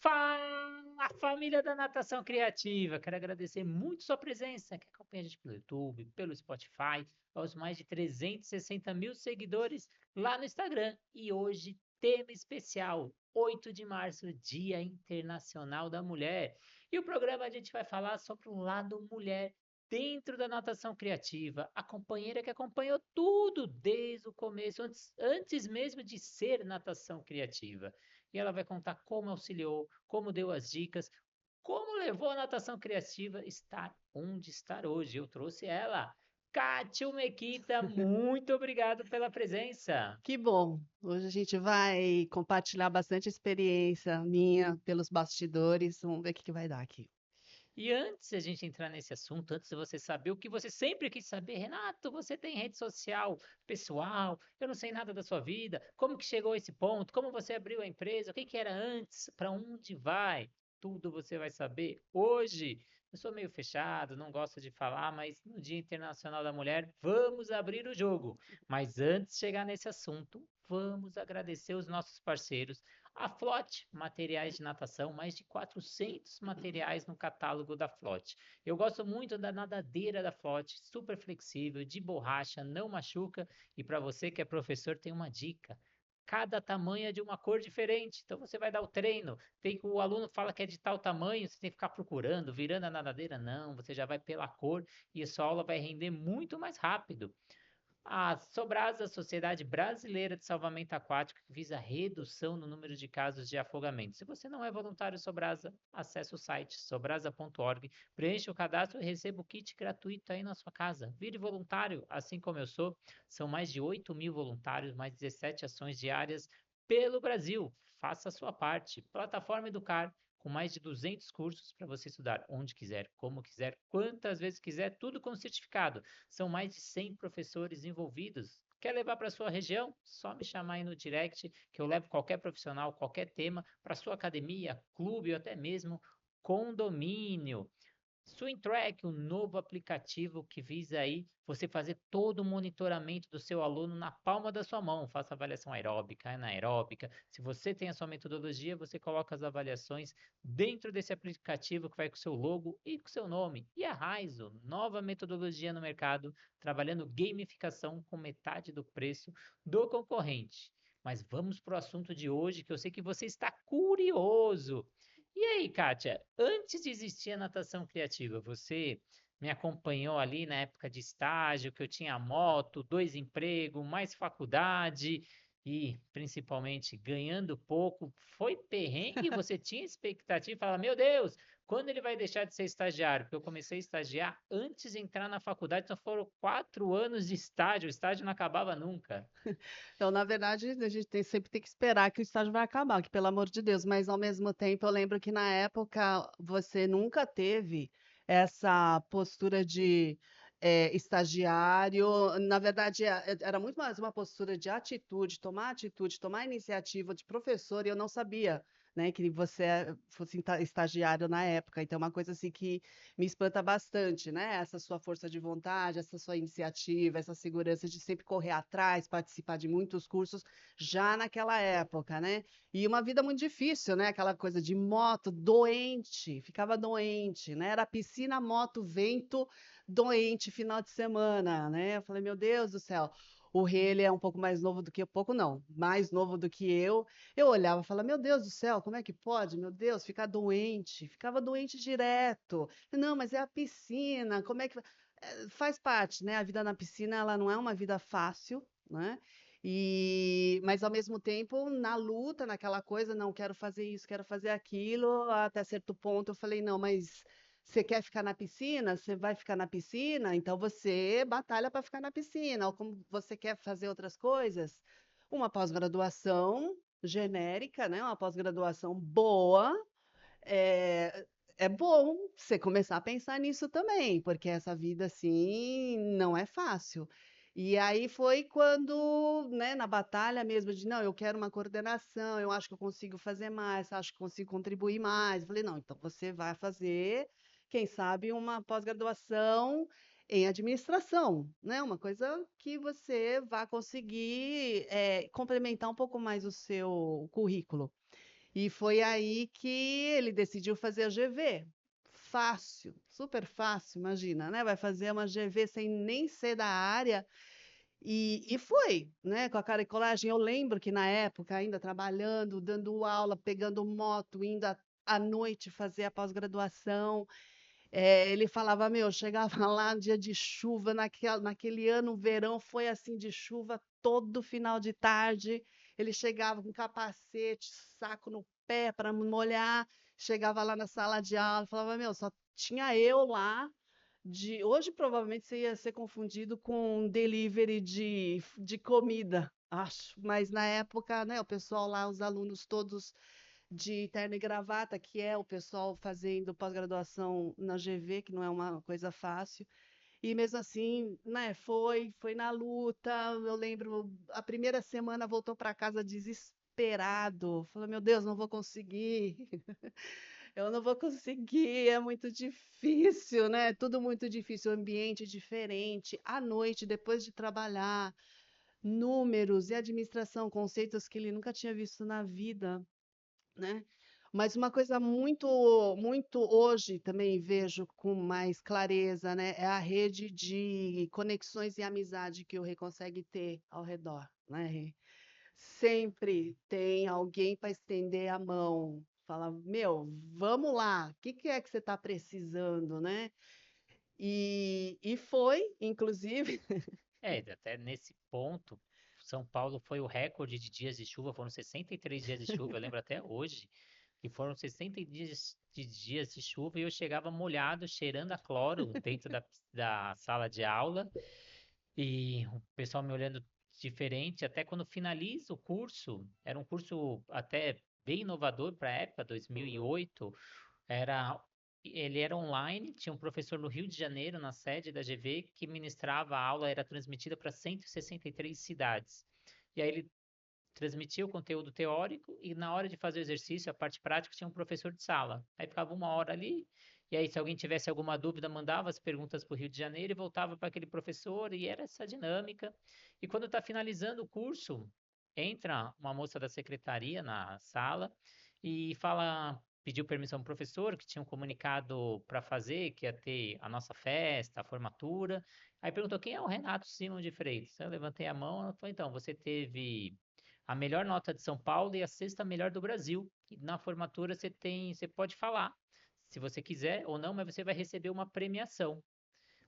Fala, família da Natação Criativa! Quero agradecer muito sua presença, que acompanha a gente pelo YouTube, pelo Spotify, aos mais de 360 mil seguidores lá no Instagram. E hoje, tema especial, 8 de março, Dia Internacional da Mulher. E o programa a gente vai falar sobre o lado mulher dentro da natação criativa, a companheira que acompanhou tudo desde o começo, antes mesmo de ser natação criativa. E ela vai contar como auxiliou, como deu as dicas, como levou a natação criativa a estar onde está hoje. Eu trouxe ela, Kátia Mequita, muito obrigado pela presença. Que bom! Hoje a gente vai compartilhar bastante experiência minha pelos bastidores. Vamos ver o que que vai dar aqui. E antes de a gente entrar nesse assunto, antes de você saber o que você sempre quis saber, Renato, você tem rede social pessoal, eu não sei nada da sua vida, como que chegou a esse ponto, como você abriu a empresa, o que que era antes, para onde vai, tudo você vai saber hoje. Eu sou meio fechado, não gosto de falar, mas no Dia Internacional da Mulher, vamos abrir o jogo. Mas antes de chegar nesse assunto, vamos agradecer os nossos parceiros. A Flote, materiais de natação, mais de 400 materiais no catálogo da Flote. Eu gosto muito da nadadeira da Flote, super flexível, de borracha, não machuca. E para você que é professor, tem uma dica. Cada tamanho é de uma cor diferente. Então você vai dar o treino. O aluno fala que é de tal tamanho, você tem que ficar procurando, virando a nadadeira. Não, você já vai pela cor e a sua aula vai render muito mais rápido. A Sobrasa, Sociedade Brasileira de Salvamento Aquático, que visa a redução no número de casos de afogamento. Se você não é voluntário Sobrasa, acesse o site sobrasa.org, preencha o cadastro e receba o kit gratuito aí na sua casa. Vire voluntário, assim como eu sou. São mais de 8 mil voluntários, mais 17 ações diárias pelo Brasil. Faça a sua parte. Plataforma Educar, com mais de 200 cursos para você estudar onde quiser, como quiser, quantas vezes quiser, tudo com certificado. São mais de 100 professores envolvidos. Quer levar para sua região? Só me chamar aí no direct que eu levo qualquer profissional, qualquer tema para sua academia, clube ou até mesmo condomínio. SwimTrack, um novo aplicativo que visa aí você fazer todo o monitoramento do seu aluno na palma da sua mão. Faça avaliação aeróbica, anaeróbica. Se você tem a sua metodologia, você coloca as avaliações dentro desse aplicativo que vai com o seu logo e com o seu nome. E a Raizo, nova metodologia no mercado, trabalhando gamificação com metade do preço do concorrente. Mas vamos para o assunto de hoje, que eu sei que você está curioso. E aí, Kátia, antes de existir a natação criativa, você me acompanhou ali na época de estágio, que eu tinha moto, dois empregos, mais faculdade e principalmente ganhando pouco. Foi perrengue? Você tinha expectativa? Fala, meu Deus, quando ele vai deixar de ser estagiário? Porque eu comecei a estagiar antes de entrar na faculdade, então foram 4 anos de estágio, o estágio não acabava nunca. Então, na verdade, a gente sempre tem que esperar que o estágio vai acabar, que pelo amor de Deus, mas ao mesmo tempo eu lembro que na época você nunca teve essa postura de estagiário. Na verdade, era muito mais uma postura de atitude, tomar iniciativa de professor, e eu não sabia, né, que você fosse estagiário na época. Então, é uma coisa assim que me espanta bastante, né? Essa sua força de vontade, essa sua iniciativa, essa segurança de sempre correr atrás, participar de muitos cursos já naquela época, né? E uma vida muito difícil, né? Aquela coisa de moto, doente, ficava doente, né? Era piscina, moto, vento, doente, final de semana, né? Eu falei, meu Deus do céu. O Rei, ele é um pouco mais novo do que eu, pouco não, mais novo do que eu. Eu olhava e falava, meu Deus do céu, como é que pode? Meu Deus, ficar doente. Ficava doente direto. Não, mas é a piscina, como é que faz parte, né? A vida na piscina, ela não é uma vida fácil, né? Mas ao mesmo tempo, na luta, naquela coisa, não quero fazer isso, quero fazer aquilo, até certo ponto eu falei, não, mas você quer ficar na piscina? Você vai ficar na piscina? Então você batalha para ficar na piscina. Ou como você quer fazer outras coisas, uma pós-graduação genérica, né? Uma pós-graduação boa, é, é bom você começar a pensar nisso também, porque essa vida assim não é fácil. E aí foi quando, né, na batalha mesmo de não, eu quero uma coordenação, eu acho que eu consigo fazer mais, acho que consigo contribuir mais. Eu falei, não, então você vai fazer, quem sabe, uma pós-graduação em administração, né? Uma coisa que você vai conseguir complementar um pouco mais o seu currículo. E foi aí que ele decidiu fazer a GV. Fácil, super fácil, imagina, né? Vai fazer uma GV sem nem ser da área. E foi, né? Com a cara e colagem. Eu lembro que na época, ainda trabalhando, dando aula, pegando moto, indo à noite fazer a pós-graduação. Ele falava, meu, chegava lá no dia de chuva, naquele ano, o verão foi assim de chuva todo final de tarde. Ele chegava com capacete, saco no pé para molhar, chegava lá na sala de aula, falava, meu, só tinha eu lá. Hoje provavelmente você ia ser confundido com um delivery de comida, acho. Mas na época, né, o pessoal lá, os alunos todos de terno e gravata, que é o pessoal fazendo pós-graduação na GV, que não é uma coisa fácil. E mesmo assim, né, foi na luta. Eu lembro, a primeira semana voltou para casa desesperado. Falou, meu Deus, não vou conseguir. Eu não vou conseguir, é muito difícil, né? Tudo muito difícil, ambiente diferente, à noite, depois de trabalhar, números e administração, conceitos que ele nunca tinha visto na vida, né? Mas uma coisa muito hoje também vejo com mais clareza, né, é a rede de conexões e amizade que o Rei consegue ter ao redor, né, Rei? Sempre tem alguém para estender a mão, fala, meu, vamos lá, o que que é que você está precisando, né? E foi, inclusive, Até nesse ponto, São Paulo foi o recorde de dias de chuva, foram 63 dias de chuva, eu lembro até hoje, que foram 60 dias de chuva e eu chegava molhado, cheirando a cloro dentro da sala de aula e o pessoal me olhando diferente, até quando finaliza o curso, era um curso até bem inovador para a época, 2008, era, ele era online, tinha um professor no Rio de Janeiro, na sede da GV, que ministrava a aula, era transmitida para 163 cidades. E aí ele transmitia o conteúdo teórico e na hora de fazer o exercício, a parte prática, tinha um professor de sala. Aí ficava uma hora ali, e aí se alguém tivesse alguma dúvida, mandava as perguntas para o Rio de Janeiro e voltava para aquele professor, e era essa dinâmica. E quando está finalizando o curso, entra uma moça da secretaria na sala e fala, pediu permissão para o professor, que tinha um comunicado para fazer, que ia ter a nossa festa, a formatura. Aí perguntou quem é o Renato Simão de Freitas. Eu levantei a mão, ela falou, então, você teve a melhor nota de São Paulo e a sexta melhor do Brasil. E na formatura você pode falar, se você quiser ou não, mas você vai receber uma premiação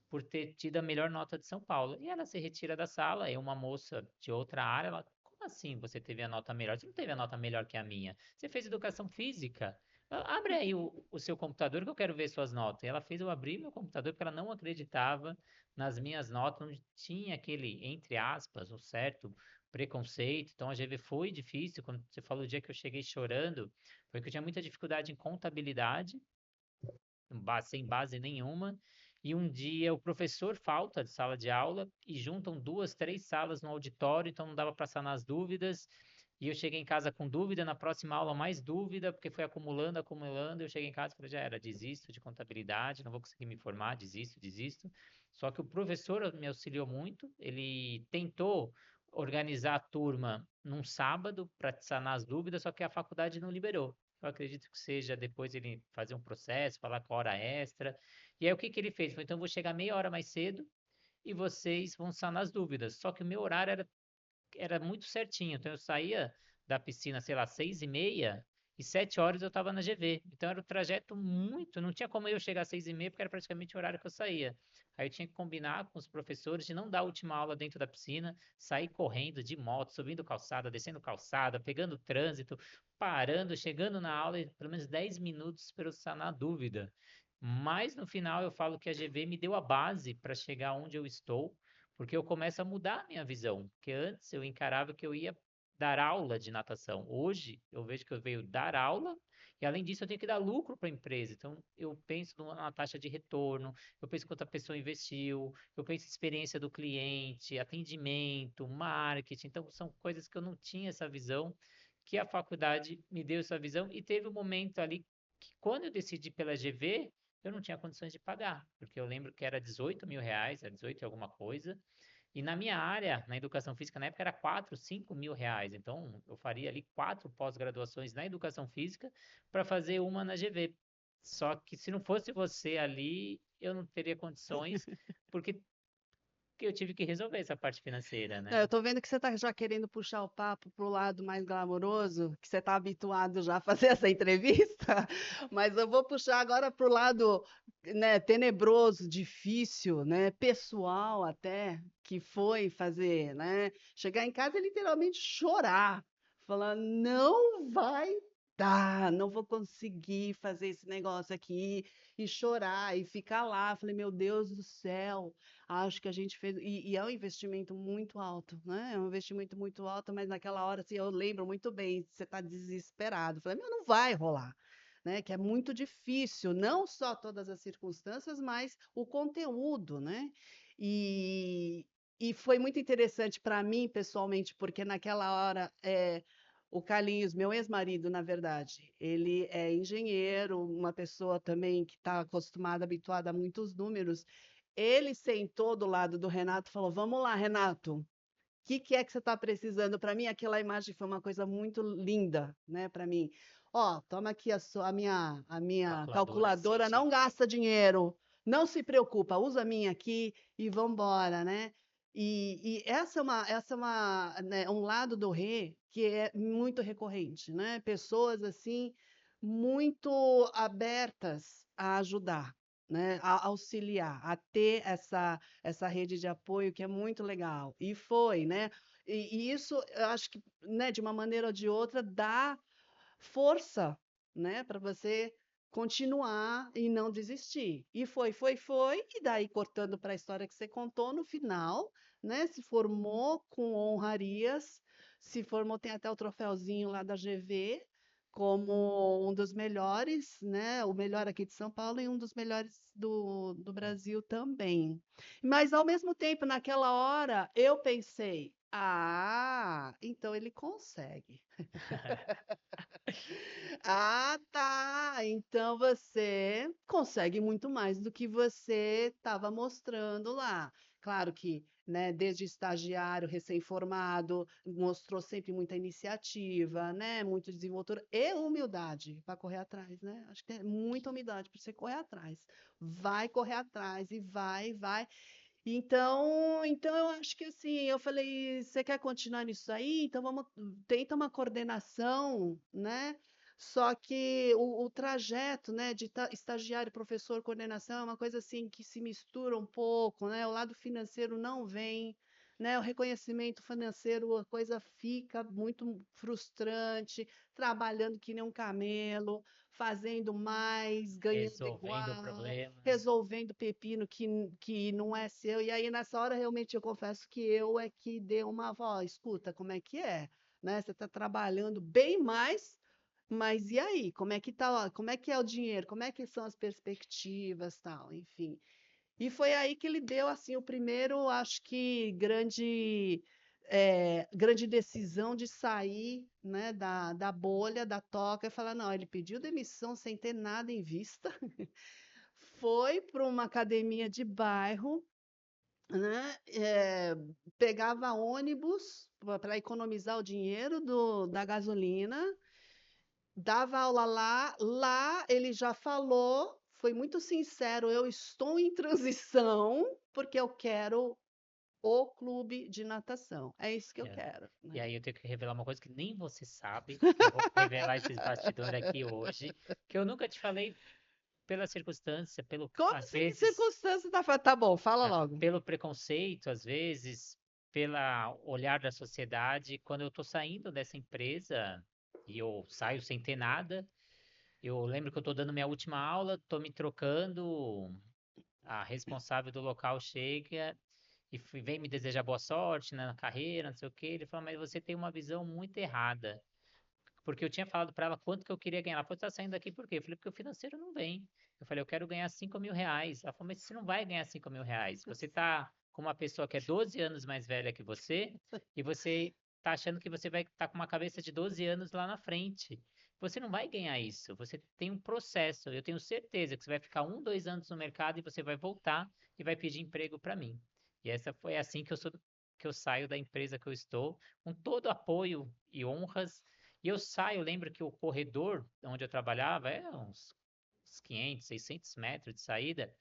por ter tido a melhor nota de São Paulo. E ela se retira da sala, e uma moça de outra área, ela, como assim você teve a nota melhor? Você não teve a nota melhor que a minha. Você fez educação física. Abre aí o seu computador que eu quero ver suas notas. E ela fez eu abrir meu computador porque ela não acreditava nas minhas notas, não tinha aquele, entre aspas, o certo preconceito. Então a GV foi difícil. Quando você falou o dia que eu cheguei chorando, foi que eu tinha muita dificuldade em contabilidade sem base nenhuma. E um dia o professor falta de sala de aula e juntam duas, três salas no auditório, então não dava para sanar as dúvidas. E eu cheguei em casa com dúvida, na próxima aula mais dúvida, porque foi acumulando, acumulando. Eu cheguei em casa e falei, já era, desisto de contabilidade, não vou conseguir me formar, desisto, desisto. Só que o professor me auxiliou muito, ele tentou organizar a turma num sábado para sanar as dúvidas, só que a faculdade não liberou. Eu acredito que seja depois ele fazer um processo, falar com a hora extra. E aí o que que ele fez? Ele falou, então eu vou chegar meia hora mais cedo e vocês vão sanar as dúvidas. Só que o meu horário era muito certinho. Então eu saía da piscina, sei lá, 6h30 e 7 horas eu estava na GV. Então era um trajeto muito. Não tinha como eu chegar às 6h30, porque era praticamente o horário que eu saía. Aí eu tinha que combinar com os professores de não dar a última aula dentro da piscina, sair correndo de moto, subindo calçada, descendo calçada, pegando trânsito, parando, chegando na aula e pelo menos 10 minutos para eu sanar a dúvida. Mas no final eu falo que a GV me deu a base para chegar onde eu estou, porque eu começo a mudar a minha visão. Porque antes eu encarava que eu ia dar aula de natação. Hoje eu vejo que eu venho dar aula e além disso eu tenho que dar lucro para a empresa. Então eu penso numa taxa de retorno, eu penso quanto a pessoa investiu, eu penso em experiência do cliente, atendimento, marketing. Então são coisas que eu não tinha essa visão, que a faculdade me deu essa visão e teve um momento ali que quando eu decidi pela GV, eu não tinha condições de pagar, porque eu lembro que era 18 mil reais, era 18 e alguma coisa, E na minha área, na educação física, na época era 4, 5 mil reais. Então, eu faria ali 4 pós-graduações na educação física para fazer uma na GV. Só que se não fosse você ali, eu não teria condições, porque eu tive que resolver essa parte financeira, Não, né? eu tô vendo que você tá já querendo puxar o papo pro lado mais glamouroso, que você tá habituado já a fazer essa entrevista, mas eu vou puxar agora pro lado, né, tenebroso, difícil, né, pessoal até, que foi fazer, né, chegar em casa e literalmente chorar, falar, não vai dar, não vou conseguir fazer esse negócio aqui, e chorar, e ficar lá. Falei, meu Deus do céu, acho que a gente fez. E é um investimento muito alto, né? É um investimento muito alto, mas naquela hora, assim, eu lembro muito bem, você está desesperado. Falei, meu, não vai rolar. Né, que é muito difícil, não só todas as circunstâncias, mas o conteúdo, né? E, e foi muito interessante para mim, pessoalmente, porque naquela hora o Carlinhos, meu ex-marido, na verdade, ele é engenheiro, uma pessoa também que está acostumada, habituada a muitos números, ele sentou do lado do Renato e falou: Vamos lá, Renato, o que é que você está precisando para mim? Aquela imagem foi uma coisa muito linda, né, para mim. Ó, toma aqui a minha Calculadora calculadora, não científica. gasta dinheiro, não se preocupa, usa a minha aqui e vamos embora, né? E essa é uma, né, um lado do Rê que é muito recorrente, né? Pessoas assim muito abertas a ajudar, né? A auxiliar, a ter essa rede de apoio que é muito legal. E foi, né? E isso, eu acho que, né, de uma maneira ou de outra, dá força, né, para você continuar e não desistir. E foi, e daí cortando para a história que você contou, no final, né, se formou com honrarias, se formou, tem até o troféuzinho lá da GV, como um dos melhores, né, o melhor aqui de São Paulo e um dos melhores do Brasil também. Mas, ao mesmo tempo, naquela hora, eu pensei, ah, então ele consegue. Ah, tá. Então você consegue muito mais do que você estava mostrando lá. Claro que, né, desde estagiário, recém-formado, mostrou sempre muita iniciativa, né, muito desenvoltura e humildade para correr atrás, né? Acho que é muita humildade para você correr atrás. Vai correr atrás e vai. Então eu acho que assim, eu falei, você quer continuar nisso aí? Então vamos, tenta uma coordenação, né? Só que o trajeto, né, de estagiário, professor, coordenação é uma coisa assim que se mistura um pouco, né? O lado financeiro não vem, né? O reconhecimento financeiro, a coisa fica muito frustrante, trabalhando que nem um camelo, fazendo mais, ganhando Resolvendo o igual, problema, né? resolvendo pepino que não é seu. E aí, nessa hora, realmente, eu confesso que eu é que dei uma voz, escuta, como é que é? Né? Você está trabalhando bem mais, mas e aí? Como é que tá, como é que é o dinheiro? Como é que são as perspectivas, tal, enfim. E foi aí que ele deu assim o primeiro, acho que grande decisão de sair, né, da bolha, da toca e falar, não, ele pediu demissão sem ter nada em vista, foi para uma academia de bairro, né, pegava ônibus para economizar o dinheiro da gasolina, dava aula lá ele já falou, foi muito sincero, eu estou em transição porque eu quero o clube de natação. É isso que eu É. quero, E né. aí eu tenho que revelar uma coisa que nem você sabe, que eu vou revelar esses bastidores aqui hoje, que eu nunca te falei pela circunstância, pelo, Como às assim, que vezes, circunstância tá bom, fala logo. pelo preconceito, às vezes, pela olhar da sociedade. Quando eu tô saindo dessa empresa e eu saio sem ter nada, eu lembro que eu tô dando minha última aula, tô me trocando, a responsável do local chega e vem me desejar boa sorte, né, na carreira, não sei o quê. Ele fala, mas você tem uma visão muito errada. Porque eu tinha falado para ela quanto que eu queria ganhar. Ela falou, tá saindo daqui por quê? Eu falei, porque o financeiro não vem. Eu falei, eu quero ganhar 5 mil reais. Ela falou, mas você não vai ganhar 5 mil reais. Você tá com uma pessoa que é 12 anos mais velha que você e você tá achando que você vai estar com uma cabeça de 12 anos lá na frente. Você não vai ganhar isso. Você tem um processo. Eu tenho certeza que você vai ficar 1, 2 anos no mercado e você vai voltar e vai pedir emprego para mim. E essa foi assim que eu saio da empresa que eu estou, com todo apoio e honras. E eu saio, lembro que o corredor onde eu trabalhava é uns 500, 600 metros de saída.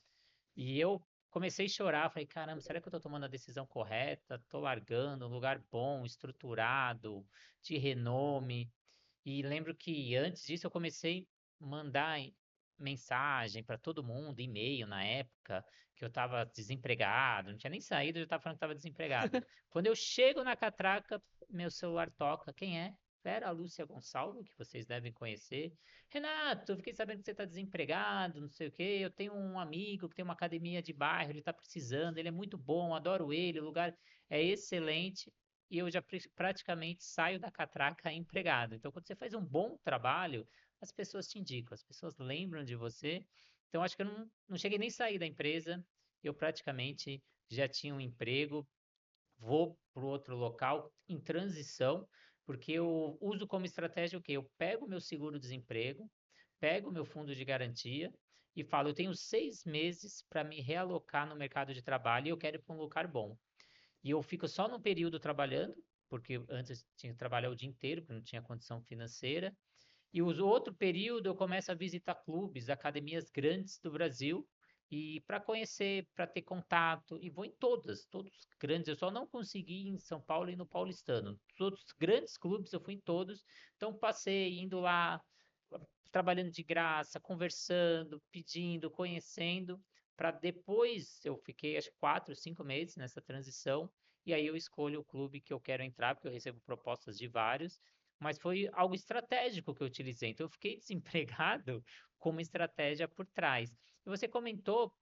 E eu comecei a chorar, falei, caramba, será que eu tô tomando a decisão correta? Tô largando um lugar bom, estruturado, de renome. E lembro que antes disso eu comecei a mandar mensagem para todo mundo, e-mail na época, que eu estava desempregado, não tinha nem saído, eu já estava falando que estava desempregado. Quando eu chego na catraca, meu celular toca. Quem é? Vera Lúcia Gonçalves, que vocês devem conhecer. Renato, eu fiquei sabendo que você está desempregado, não sei o quê. Eu tenho um amigo que tem uma academia de bairro, ele está precisando, ele é muito bom, adoro ele, o lugar é excelente e eu já praticamente saio da catraca empregado. Então, quando você faz um bom trabalho, as pessoas te indicam, as pessoas lembram de você. Então, acho que eu não cheguei nem a sair da empresa, eu praticamente já tinha um emprego, vou para outro local em transição, porque eu uso como estratégia o quê? Eu pego meu seguro-desemprego, pego meu fundo de garantia e falo, eu tenho 6 meses para me realocar no mercado de trabalho e eu quero ir para um lugar bom. E eu fico só num período trabalhando, porque antes eu tinha que trabalhar o dia inteiro, porque não tinha condição financeira. E o outro período eu começo a visitar clubes, academias grandes do Brasil, e para conhecer, para ter contato, e vou em todas, todos grandes. Eu só não consegui ir em São Paulo e no Paulistano. Todos os grandes clubes eu fui em todos. Então passei indo lá, trabalhando de graça, conversando, pedindo, conhecendo, para depois eu fiquei acho que 4, 5 meses nessa transição, e aí eu escolho o clube que eu quero entrar, porque eu recebo propostas de vários, mas foi algo estratégico que eu utilizei. Então eu fiquei desempregado com uma estratégia por trás. E você comentou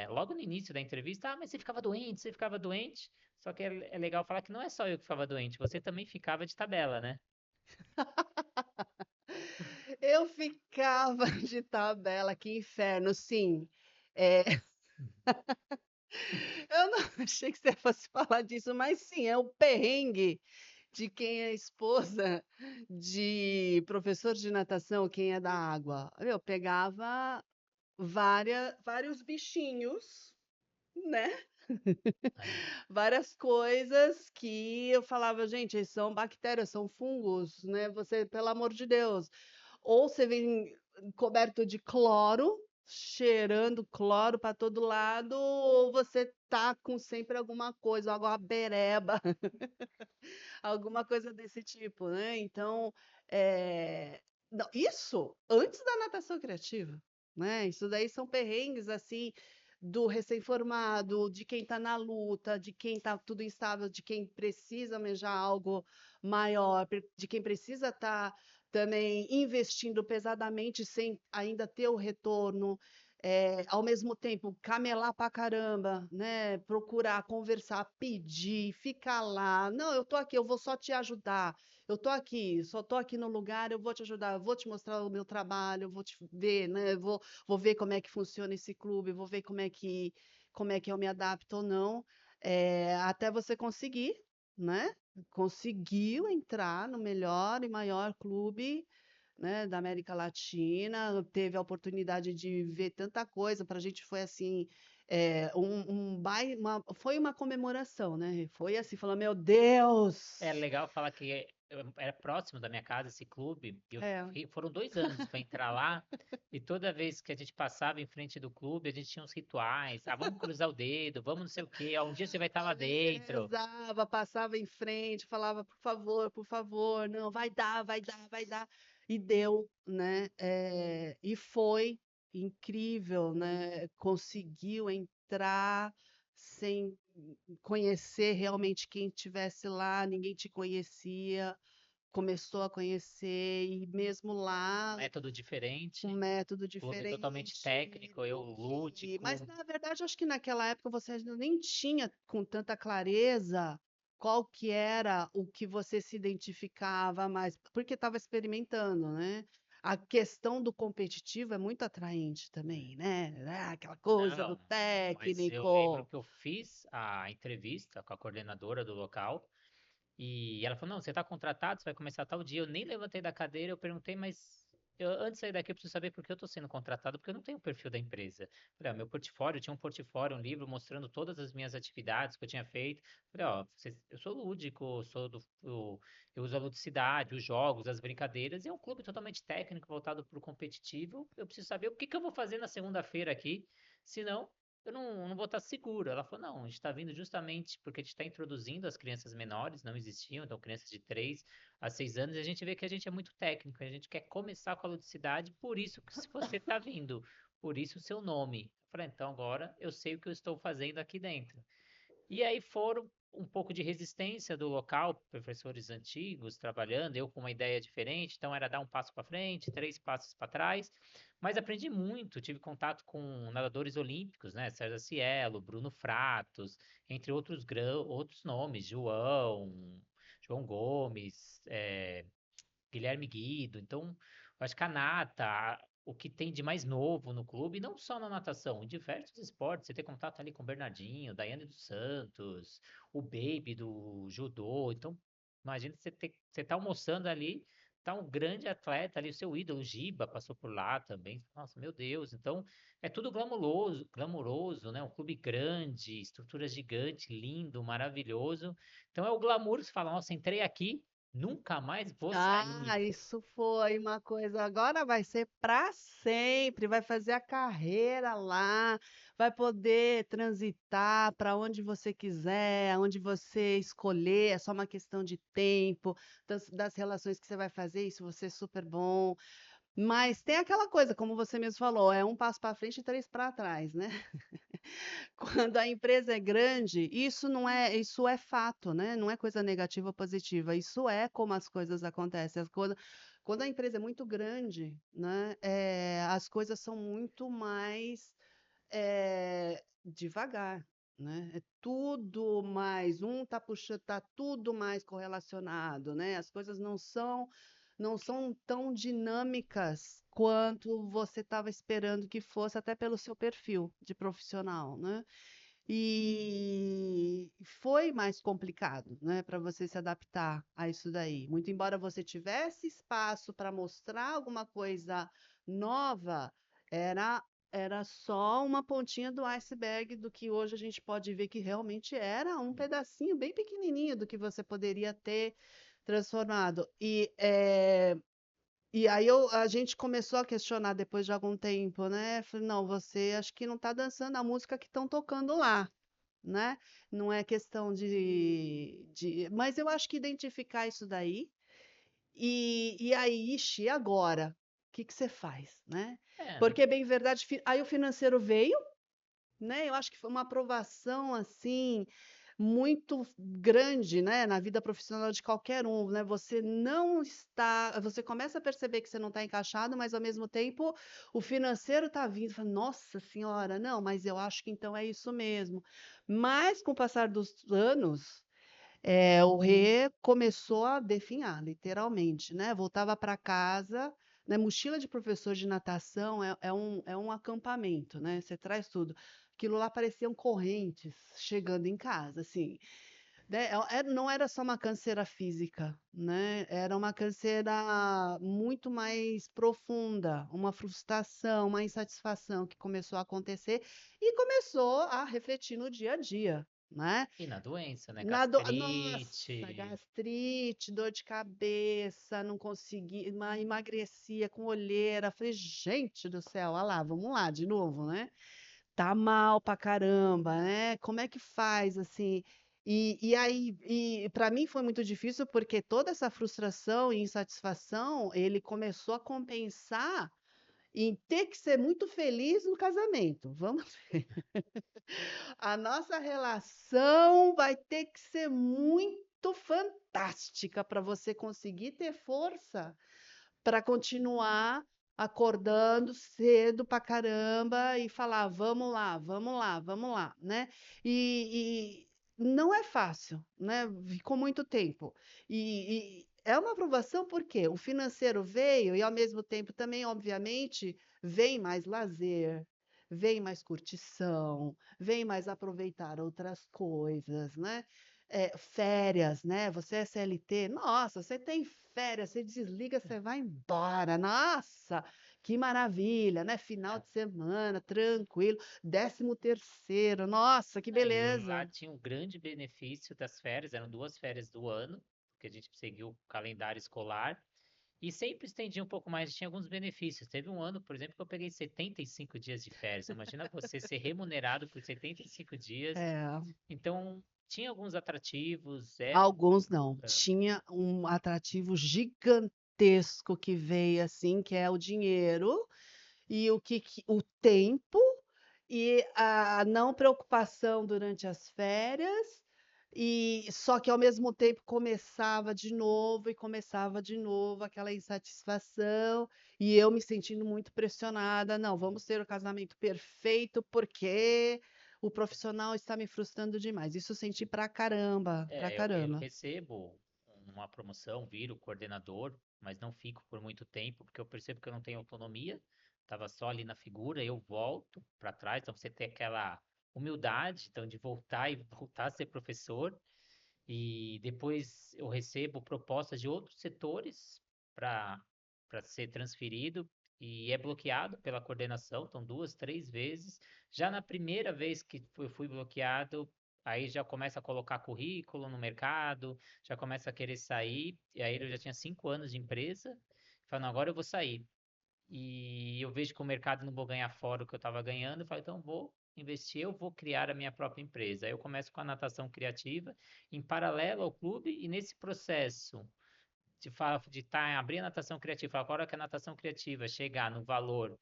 logo no início da entrevista, ah, mas você ficava doente, você ficava doente. Só que é legal falar que não é só eu que ficava doente, você também ficava de tabela, né? Eu ficava de tabela, que inferno, sim. É, eu não achei que você fosse falar disso, mas sim, é o perrengue de quem é esposa de professor de natação, quem é da água. Eu pegava vários bichinhos, né? Aí, Várias coisas que eu falava, gente, são bactérias, são fungos, né? Você, pelo amor de Deus. Ou você vem coberto de cloro, cheirando cloro para todo lado, ou você tá com sempre alguma coisa, água bereba, alguma coisa desse tipo, né? Então, não, isso antes da natação criativa, né? Isso daí são perrengues assim do recém-formado, de quem está na luta, de quem está tudo instável, de quem precisa almejar algo maior, de quem precisa estar também investindo pesadamente sem ainda ter o retorno. Ao mesmo tempo, camelar pra caramba, né? Procurar, conversar, pedir, ficar lá. Não, eu tô aqui, eu vou só te ajudar. Eu tô aqui, só tô aqui no lugar, eu vou te ajudar, eu vou te mostrar o meu trabalho, eu vou te ver, né? Vou ver como é que funciona esse clube, vou ver como é que eu me adapto ou não, até você conseguir, né? Conseguiu entrar no melhor e maior clube, né, da América Latina, teve a oportunidade de ver tanta coisa, para a gente foi assim, foi uma comemoração, né? Foi assim, falando, meu é Deus! legal falar que era próximo da minha casa esse clube, e É. foram 2 anos para entrar lá, e toda vez que a gente passava em frente do clube, a gente tinha uns rituais, ah, vamos cruzar o dedo, vamos não sei o quê, ó, um dia você vai estar lá A gente dentro. rezava, passava em frente, falava, por favor, não, vai dar, vai dar, vai dar. E deu, né? E foi incrível, né? Conseguiu entrar sem conhecer realmente quem estivesse lá, ninguém te conhecia, começou a conhecer, e mesmo Um lá, método um diferente, método clube totalmente diferente, técnico, eu no que mas lúdico. na verdade acho que naquela época você ainda nem tinha com tanta clareza qual que era o que você se identificava mais, porque estava experimentando, né. A questão do competitivo é muito atraente também, né, aquela coisa do Não, mas eu lembro técnico. que eu fiz a entrevista com a coordenadora do local e ela falou: Não, você está contratado, você vai começar tal dia. Eu nem levantei da cadeira, eu perguntei, mas antes de sair daqui, eu preciso saber por que eu estou sendo contratado, porque eu não tenho o perfil da empresa. Falei, ó, meu portfólio, eu tinha um portfólio, um livro mostrando todas as minhas atividades que eu tinha feito. Falei, ó, eu sou lúdico, eu uso a ludicidade, os jogos, as brincadeiras, e é um clube totalmente técnico, voltado para o competitivo. Eu preciso saber o que que eu vou fazer na segunda-feira aqui, senão eu não vou estar seguro. Ela falou, não, a gente está vindo justamente porque a gente está introduzindo as crianças menores, não existiam, então crianças de 3 há 6 anos, e a gente vê que a gente é muito técnico, a gente quer começar com a ludicidade, por isso que se você está vindo, por isso o seu nome. Eu falei, então agora eu sei o que eu estou fazendo aqui dentro. E aí foram um pouco de resistência do local, professores antigos trabalhando, eu com uma ideia diferente, então era dar um passo para frente, 3 passos para trás, mas aprendi muito, tive contato com nadadores olímpicos, né, César Cielo, Bruno Fratos, entre outros nomes, João Gomes, Guilherme Guido. Então, eu acho que a nata, o que tem de mais novo no clube, não só na natação, em diversos esportes, você ter contato ali com o Bernardinho, Daiane dos Santos, o Baby do judô. Então, imagina você tá almoçando ali, tá um grande atleta ali, o seu ídolo, o Giba, passou por lá também. Nossa, meu Deus. Então, é tudo glamouroso, né? Um clube grande, estrutura gigante, lindo, maravilhoso. Então, é o glamour, você fala, nossa, entrei aqui, nunca mais vou sair. Ah, isso foi uma coisa. Agora vai ser para sempre. Vai fazer a carreira lá, vai poder transitar para onde você quiser, onde você escolher. É só uma questão de tempo, das relações que você vai fazer. Isso vai ser super bom. Mas tem aquela coisa, como você mesmo falou, é um passo para frente e três para trás, né? Quando a empresa é grande, isso é fato, né, não é coisa negativa ou positiva, isso é como as coisas acontecem, quando a empresa é muito grande, né, as coisas são muito mais, devagar, né, é tudo mais tá tudo mais correlacionado, né, as coisas não são tão dinâmicas quanto você estava esperando que fosse, até pelo seu perfil de profissional, né. E foi mais complicado, né, para você se adaptar a isso daí. Muito embora você tivesse espaço para mostrar alguma coisa nova, era era só uma pontinha do iceberg do que hoje a gente pode ver que realmente era um pedacinho bem pequenininho do que você poderia ter transformado. E aí a gente começou a questionar depois de algum tempo, né? Falei, não, você acho que não está dançando a música que estão tocando lá, né? Não é questão Mas eu acho que identificar isso daí, e aí, ixi, e agora? O que que você faz, né? É, Porque, bem verdade, aí o financeiro veio, né? Eu acho que foi uma aprovação assim muito grande, né, na vida profissional de qualquer um, né? Você começa a perceber que você não está encaixado, mas ao mesmo tempo o financeiro está vindo, fala, nossa senhora, não, mas eu acho que então é isso mesmo. Mas com o passar dos anos, o Rê começou a definhar, literalmente, né? Voltava para casa, né? Mochila de professor de natação é um acampamento, né? Você traz tudo. Aquilo lá pareciam correntes chegando em casa, assim, né? Não era só uma canseira física, né? Era uma canseira muito mais profunda, uma frustração, uma insatisfação que começou a acontecer e começou a refletir no dia a dia, né? e na doença, né? Nossa, Gastrite. gastrite, dor de cabeça, não consegui, emagrecia com olheira. Falei, gente do céu, olha lá, vamos lá de novo, né? Tá mal pra caramba, né? Como é que faz assim? E aí, para mim foi muito difícil porque toda essa frustração e insatisfação, ele começou a compensar em ter que ser muito feliz no casamento. Vamos a nossa relação vai ter que ser muito fantástica para você conseguir ter força para continuar acordando cedo pra caramba e falar: "Vamos lá, vamos lá, vamos lá", né. E não é fácil, né, ficou muito tempo. E é uma aprovação, porque o financeiro veio e, ao mesmo tempo, também, obviamente, vem mais lazer, vem mais curtição, vem mais aproveitar outras coisas, né. férias, né? Você é CLT, nossa, você tem férias, você desliga, você vai embora. Nossa, que maravilha, né? Final É. de semana, tranquilo. 13º, nossa, que E lá beleza. tinha um grande benefício das férias, eram 2 férias do ano, que a gente seguiu o calendário escolar, e sempre estendia um pouco mais, tinha alguns benefícios. Teve um ano, por exemplo, que eu peguei 75 dias de férias. Imagina você ser remunerado por 75 dias. É, Então, tinha alguns atrativos, alguns não. é, Tinha um atrativo gigantesco que veio assim, que é o dinheiro e o tempo e a não preocupação durante as férias, e só que ao mesmo tempo começava de novo e começava de novo aquela insatisfação, e eu me sentindo muito pressionada: "Não, vamos ter o casamento perfeito, porque o profissional está me frustrando demais". Isso eu senti pra caramba, pra eu caramba. recebo uma promoção, viro coordenador, mas não fico por muito tempo, porque eu percebo que eu não tenho autonomia. Estava só ali na figura, eu volto para trás, então você tem aquela humildade, então de voltar e voltar a ser professor. E depois eu recebo propostas de outros setores para ser transferido e é bloqueado pela coordenação, então 2, 3 vezes. Já na primeira vez que eu fui bloqueado, aí já começa a colocar currículo no mercado, já começa a querer sair, e aí eu já tinha 5 anos de empresa, falando, agora eu vou sair. E eu vejo que o mercado não vou ganhar fora o que eu estava ganhando, eu falo, então vou investir, eu vou criar a minha própria empresa. Aí eu começo com a natação criativa, em paralelo ao clube, e nesse processo de estar abrir a natação criativa, agora que a natação criativa chegar no valor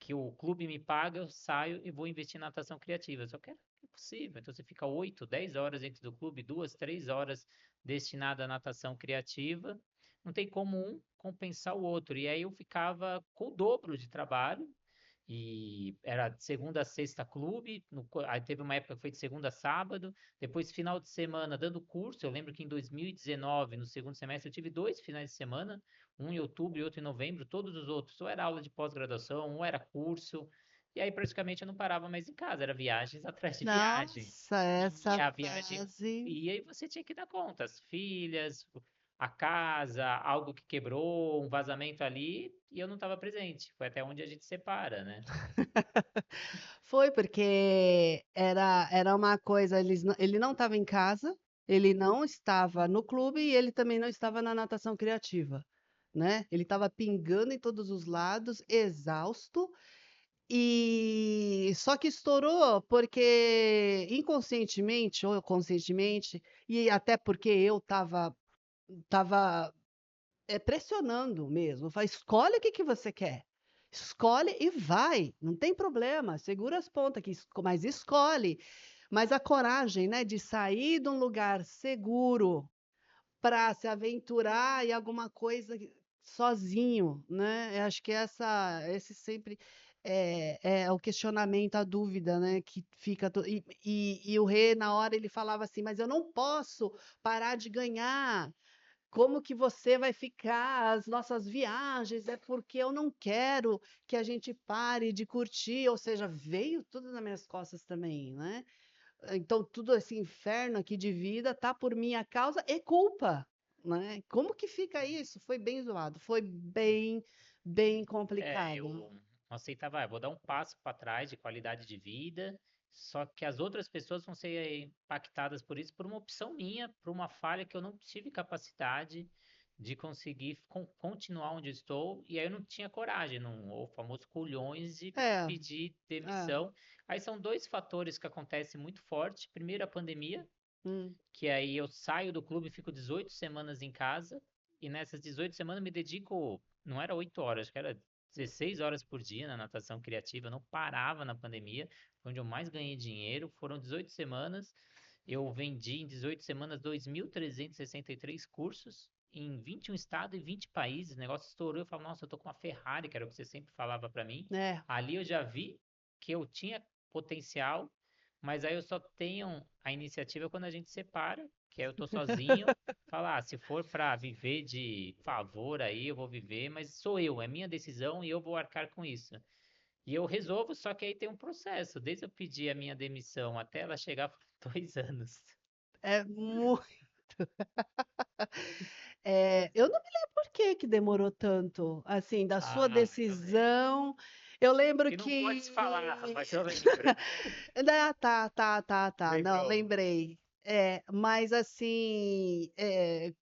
que o clube me paga, eu saio e vou investir na natação criativa. Só que é impossível. Então você fica 8, 10 horas dentro do clube, 2, 3 horas destinada à natação criativa. Não tem como um compensar o outro. E aí eu ficava com o dobro de trabalho. E era de segunda a sexta clube, aí teve uma época que foi de segunda a sábado, depois final de semana dando curso. Eu lembro que em 2019, no segundo semestre, eu tive 2 finais de semana, um em outubro e outro em novembro. Todos os outros, ou era aula de pós-graduação, ou era curso. E aí praticamente eu não parava mais em casa, era viagens atrás de viagem. Nossa, E essa a viagem fase. ia e você tinha que dar conta, as filhas, a casa, algo que quebrou, um vazamento ali, e eu não estava presente. Foi até onde a gente separa, né? Foi, porque era uma coisa, ele não estava em casa, ele não estava no clube e ele também não estava na natação criativa, né. Ele estava pingando em todos os lados, exausto, e só que estourou porque inconscientemente ou conscientemente, e até porque eu estava pressionando mesmo, fala: "Escolhe o que que você quer, escolhe e vai, não tem problema, segura as pontas aqui, mas escolhe". Mas a coragem, né, de sair de um lugar seguro para se aventurar em alguma coisa sozinho, né, eu acho que esse sempre é o questionamento, a dúvida, né, que fica e o Rê na hora ele falava assim: "Mas eu não posso parar de ganhar, como que você vai ficar as nossas viagens, é porque eu não quero que a gente pare de curtir", ou seja, veio tudo nas minhas costas também, né. Então tudo esse inferno aqui de vida tá por minha causa e culpa, né. Como que fica isso? Foi bem zoado, foi bem, bem Eu complicado. não aceitava, eu vou dar um passo para trás de qualidade de vida, só que as outras pessoas vão ser impactadas por isso, por uma opção minha, por uma falha que eu não tive capacidade de conseguir continuar onde eu estou, e aí eu não tinha coragem, não, o famoso culhões de É, pedir é, demissão. Aí são dois fatores que acontecem muito forte. Primeiro, a pandemia, hum, que aí eu saio do clube e fico 18 semanas em casa, e nessas 18 semanas me dedico, não era 8 horas, acho que era 16 horas por dia na natação criativa, eu não parava na pandemia, foi onde eu mais ganhei dinheiro, foram 18 semanas, eu vendi em 18 semanas 2.363 cursos, em 21 estados e 20 países, o negócio estourou, eu falo, nossa, eu tô com uma Ferrari, que era o que você sempre falava para mim, é. ali eu já vi que eu tinha potencial, mas aí eu só tenho a iniciativa quando a gente separa, que aí eu tô sozinho, falar, se for para viver de favor aí, eu vou viver, mas sou eu, é minha decisão e eu vou arcar com isso. E eu resolvo, só que aí tem um processo, desde eu pedir a minha demissão até ela chegar, foram 2 anos. É muito. Eu não me lembro por que que demorou tanto, assim, da sua Ah, eu também. decisão. Eu lembro Que não pode se falar, que mas eu lembro. ah, tá. Não, Lembrou. lembrei. Mas assim,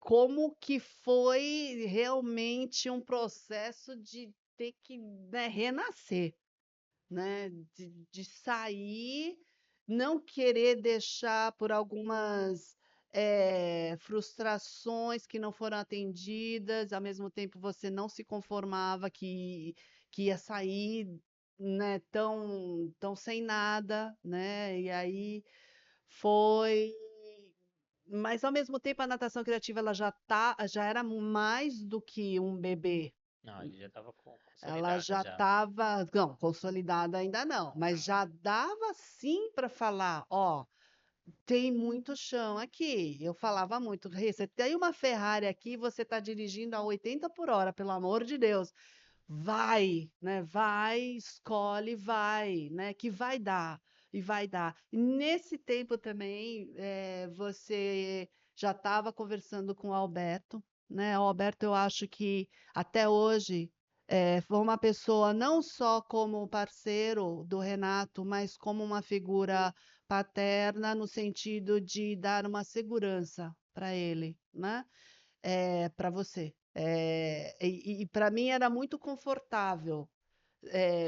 como que foi realmente um processo de ter que, né, renascer, né, de sair, não querer deixar por algumas, frustrações que não foram atendidas, ao mesmo tempo você não se conformava que ia sair, né, tão sem nada, né, e aí foi mas ao mesmo tempo a natação criativa ela já era mais do que um bebê. Não, ele já estava Ela consolidada já já. estava não, consolidada ainda não, mas Ah, já dava sim para falar: "Ó, tem muito chão aqui". Eu falava muito: "Rê, você tem uma Ferrari aqui, você está dirigindo a 80 por hora, pelo amor de Deus, vai, né, vai, escolhe, vai, né, que vai dar, e vai dar". Nesse tempo também, você já estava conversando com o Alberto, né, o Alberto eu acho que até hoje, foi uma pessoa não só como parceiro do Renato, mas como uma figura paterna, no sentido de dar uma segurança para ele, né, para você. E para mim era muito confortável,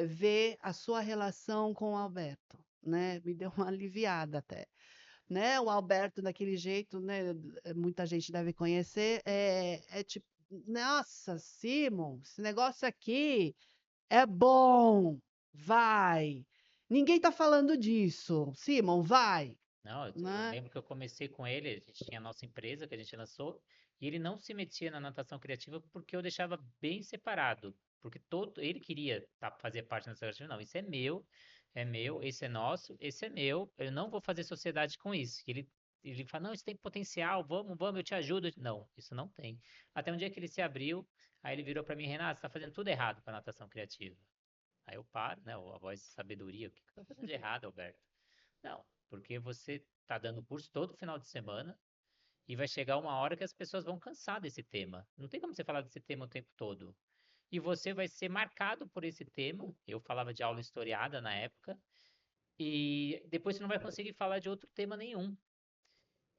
ver a sua relação com o Alberto, né, me deu uma aliviada até, né, o Alberto daquele jeito, né, muita gente deve conhecer, é tipo: "Nossa, Simon, esse negócio aqui é bom, vai, ninguém tá falando disso, Simon, vai", não, eu né. lembro que eu comecei com ele, a gente tinha a nossa empresa que a gente lançou, e ele não se metia na natação criativa porque eu deixava bem separado. Porque todo, ele queria fazer parte da natação criativa, não, isso é meu, esse é nosso, esse é meu, eu não vou fazer sociedade com isso. Ele fala, não, isso tem potencial, vamos, eu te ajudo. Não, isso não tem. Até um dia que ele se abriu, aí ele virou para mim, Renato, você tá fazendo tudo errado com a natação criativa. Aí eu paro, né, a voz de sabedoria, o que que eu tô fazendo de errado, Alberto? Não, porque você está dando curso todo final de semana e vai chegar uma hora que as pessoas vão cansar desse tema. Não tem como você falar desse tema o tempo todo. E você vai ser marcado por esse tema. Eu falava de aula historiada na época, e depois você não vai conseguir falar de outro tema nenhum.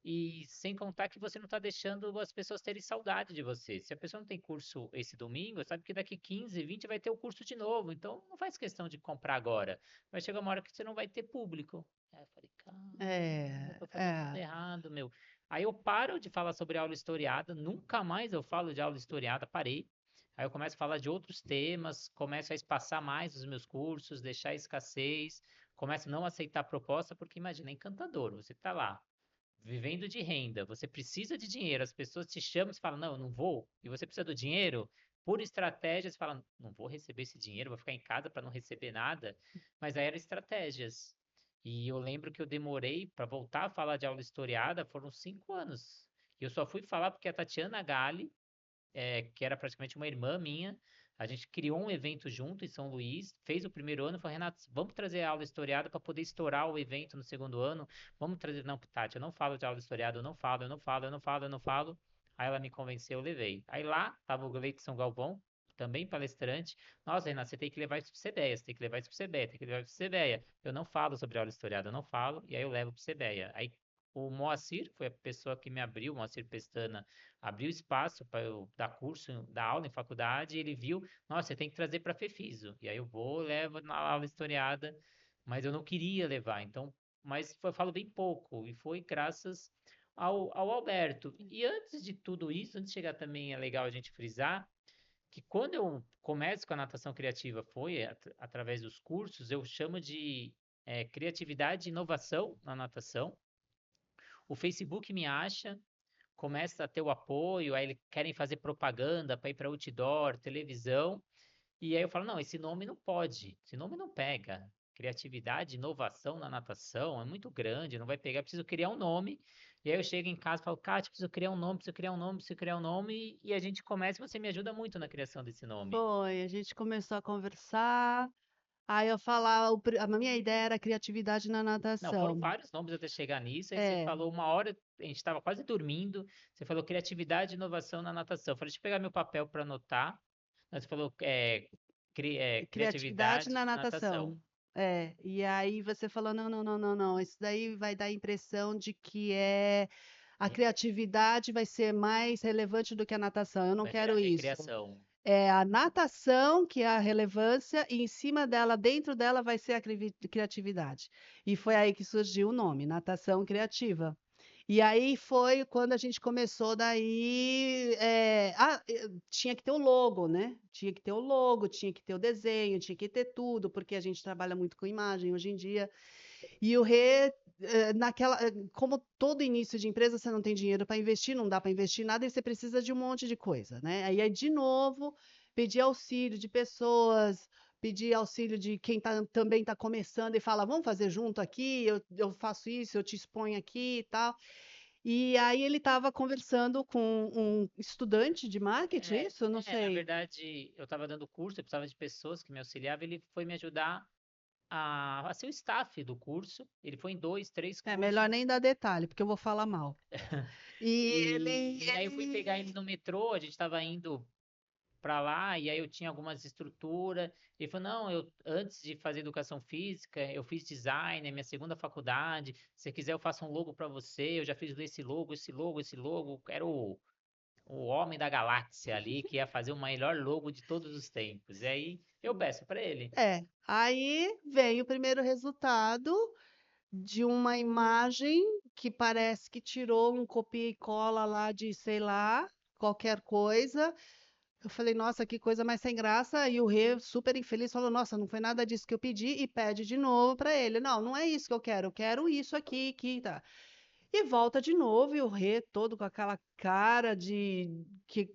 E sem contar que você não está deixando as pessoas terem saudade de você. Se a pessoa não tem curso esse domingo, sabe que daqui 15, 20 vai ter o curso de novo. Então não faz questão de comprar agora. Vai chegar uma hora que você não vai ter público. Aí eu falei, caramba, eu É, tô fazendo tudo é. errado, meu. Aí eu paro de falar sobre aula historiada, nunca mais eu falo de aula historiada, parei. Aí eu começo a falar de outros temas, começo a espaçar mais os meus cursos, deixar a escassez, começo a não aceitar proposta, porque imagina, é encantador, você tá lá vivendo de renda, você precisa de dinheiro, as pessoas te chamam e falam, não, eu não vou, e você precisa do dinheiro, por estratégia, você fala, não vou receber esse dinheiro, vou ficar em casa para não receber nada, mas aí eram estratégias. E eu lembro que eu demorei para voltar a falar de aula historiada, foram 5 anos. E eu só fui falar porque a Tatiana Gali, que era praticamente uma irmã minha. A gente criou um evento junto em São Luís, fez o primeiro ano, falou, Renato, vamos trazer a aula historiada para poder estourar o evento no segundo ano. Vamos trazer. Não, Tati, eu não falo de aula historiada, eu não falo. Aí ela me convenceu, eu levei. Aí lá tava o Gleidson Galvão, também palestrante. Nossa, Renato, você tem que levar isso pro CBEA, você tem que levar isso pro CBEA, tem que levar isso pro CBEA. Eu não falo sobre aula historiada, eu não falo, e aí eu levo pro CBEA. Aí o Moacir foi a pessoa que me abriu, o Moacir Pestana abriu espaço para eu dar curso, dar aula em faculdade, e ele viu, nossa, você tem que trazer para Fefiso. E aí eu vou, levo na aula historiada, mas eu não queria levar, então, mas eu falo bem pouco, e foi graças ao Alberto. E antes de tudo isso, antes de chegar também, é legal a gente frisar que quando eu começo com a natação criativa foi através dos cursos, eu chamo de criatividade e inovação na natação. O Facebook me acha, começa a ter o apoio, aí eles querem fazer propaganda para ir para outdoor, televisão, e aí eu falo, não, esse nome não pode, esse nome não pega. Criatividade, inovação na natação é muito grande, não vai pegar, preciso criar um nome. E aí eu chego em casa e falo, Kátia, preciso criar um nome, preciso criar um nome, preciso criar um nome, e a gente começa, e você me ajuda muito na criação desse nome. Foi, a gente começou a conversar. Aí eu falava, a minha ideia era criatividade na Não, foram natação. vários nomes até chegar nisso. Aí você É, falou uma hora, a gente estava quase dormindo. Você falou criatividade e inovação na natação. Eu falei, deixa eu pegar meu papel para anotar. Aí você falou criatividade criatividade na e natação. natação. É, e aí você falou, não, não, não, não, não, isso daí vai dar a impressão de que a criatividade vai ser mais relevante do que a natação. Eu não Vai virar quero isso. recreação. É a natação que é a relevância e em cima dela, dentro dela, vai ser a criatividade. E foi aí que surgiu o nome, natação criativa. E aí foi quando a gente começou daí, tinha que ter o logo, né? Tinha que ter o logo, tinha que ter o desenho, tinha que ter tudo, porque a gente trabalha muito com imagem hoje em dia. E o Rê, como todo início de empresa, você não tem dinheiro para investir, não dá para investir nada e você precisa de um monte de coisa, né? Aí, de novo, pedir auxílio de pessoas, pedir auxílio de quem também está começando e fala, vamos fazer junto aqui, eu faço isso, eu te exponho aqui e tal. E aí ele estava conversando com um estudante de marketing, isso? Eu não Na sei. verdade, eu estava dando curso, eu precisava de pessoas que me auxiliavam. Ele foi me ajudar a ser o staff do curso. Ele foi em dois, três É melhor cursos. nem dar detalhe, porque eu vou falar mal. E E aí eu fui pegar ele no metrô, a gente estava indo para lá, e aí eu tinha algumas estruturas. Ele falou: não, eu antes de fazer educação física, eu fiz design, é minha segunda faculdade. Se você quiser, eu faço um logo para você. Eu já fiz esse logo, esse logo, esse logo. Era o homem da galáxia ali que ia fazer o melhor logo de todos os tempos. E aí eu peço para ele. aí vem o primeiro resultado de uma imagem que parece que tirou um copia e cola lá de, sei lá, qualquer coisa. Eu falei, nossa, que coisa mais sem graça. E o Rê, super infeliz, falou, nossa, não foi nada disso que eu pedi, e pede de novo para ele. Não, não é isso que eu quero isso aqui, que tá. E volta de novo, e o Rê todo com aquela cara de que,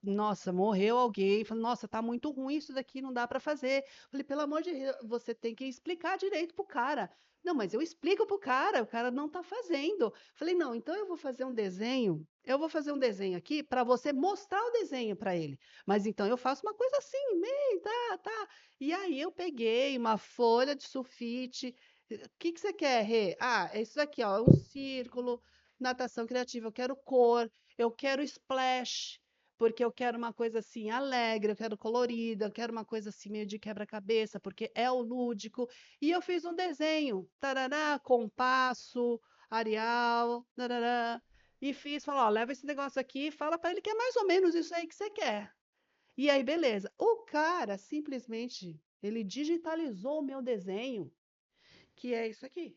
nossa, morreu alguém. Falei, nossa, tá muito ruim isso daqui, não dá para fazer. Falei, pelo amor de Deus, você tem que explicar direito pro cara. Não, mas eu explico pro cara, o cara não tá fazendo. Falei, não, então eu vou fazer um desenho. Eu vou fazer um desenho aqui para você mostrar o desenho para ele. Mas então eu faço uma coisa assim, meio, tá, tá. E aí eu peguei uma folha de sulfite, o que que você quer, Rê? Ah, é isso aqui, ó, é um círculo, natação criativa. Eu quero cor, eu quero splash, porque eu quero uma coisa assim alegre, eu quero colorida, eu quero uma coisa assim meio de quebra-cabeça, porque é o lúdico. E eu fiz um desenho, tarará, compasso, Arial, tarará, e fiz, falou, ó, leva esse negócio aqui e fala para ele que é mais ou menos isso aí que você quer. E aí, beleza. O cara simplesmente, ele digitalizou o meu desenho, que é isso aqui.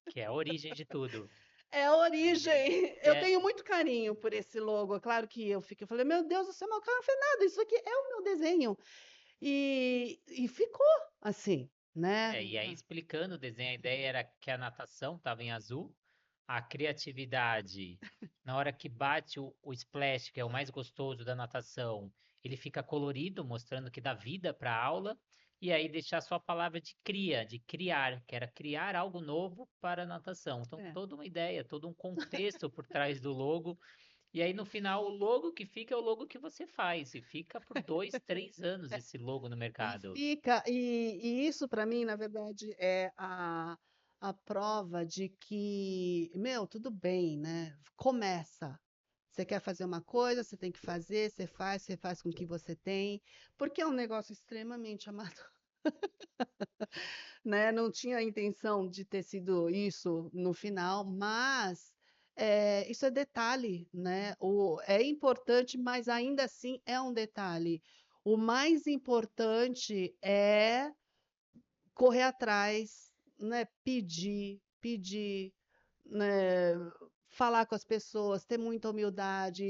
Que é a origem de tudo. É a origem. Que Eu é, tenho muito carinho por esse logo. É claro que eu falei, meu Deus do céu, meu cara não fez nada. Isso aqui é o meu desenho. E ficou assim, né? e aí explicando o desenho, a ideia era que a natação estava em azul, a criatividade, na hora que bate o splash, que é o mais gostoso da natação, ele fica colorido, mostrando que dá vida para a aula, e aí deixar só a palavra de cria, de criar, que era criar algo novo para a natação. Então, É. toda uma ideia, todo um contexto por trás do logo. E aí, no final, o logo que fica é o logo que você faz, e fica por 2, 3 anos esse logo no E mercado. fica, e isso para mim, na verdade, é a prova de que, meu, tudo bem, né? Começa. Você quer fazer uma coisa, você tem que fazer, você faz com o que você tem, porque é um negócio extremamente amador, né? Não tinha a intenção de ter sido isso no final, mas isso é detalhe, né? É importante, mas ainda assim é um detalhe. O mais importante é correr atrás, né? Pedir, né? Falar com as pessoas, ter muita humildade,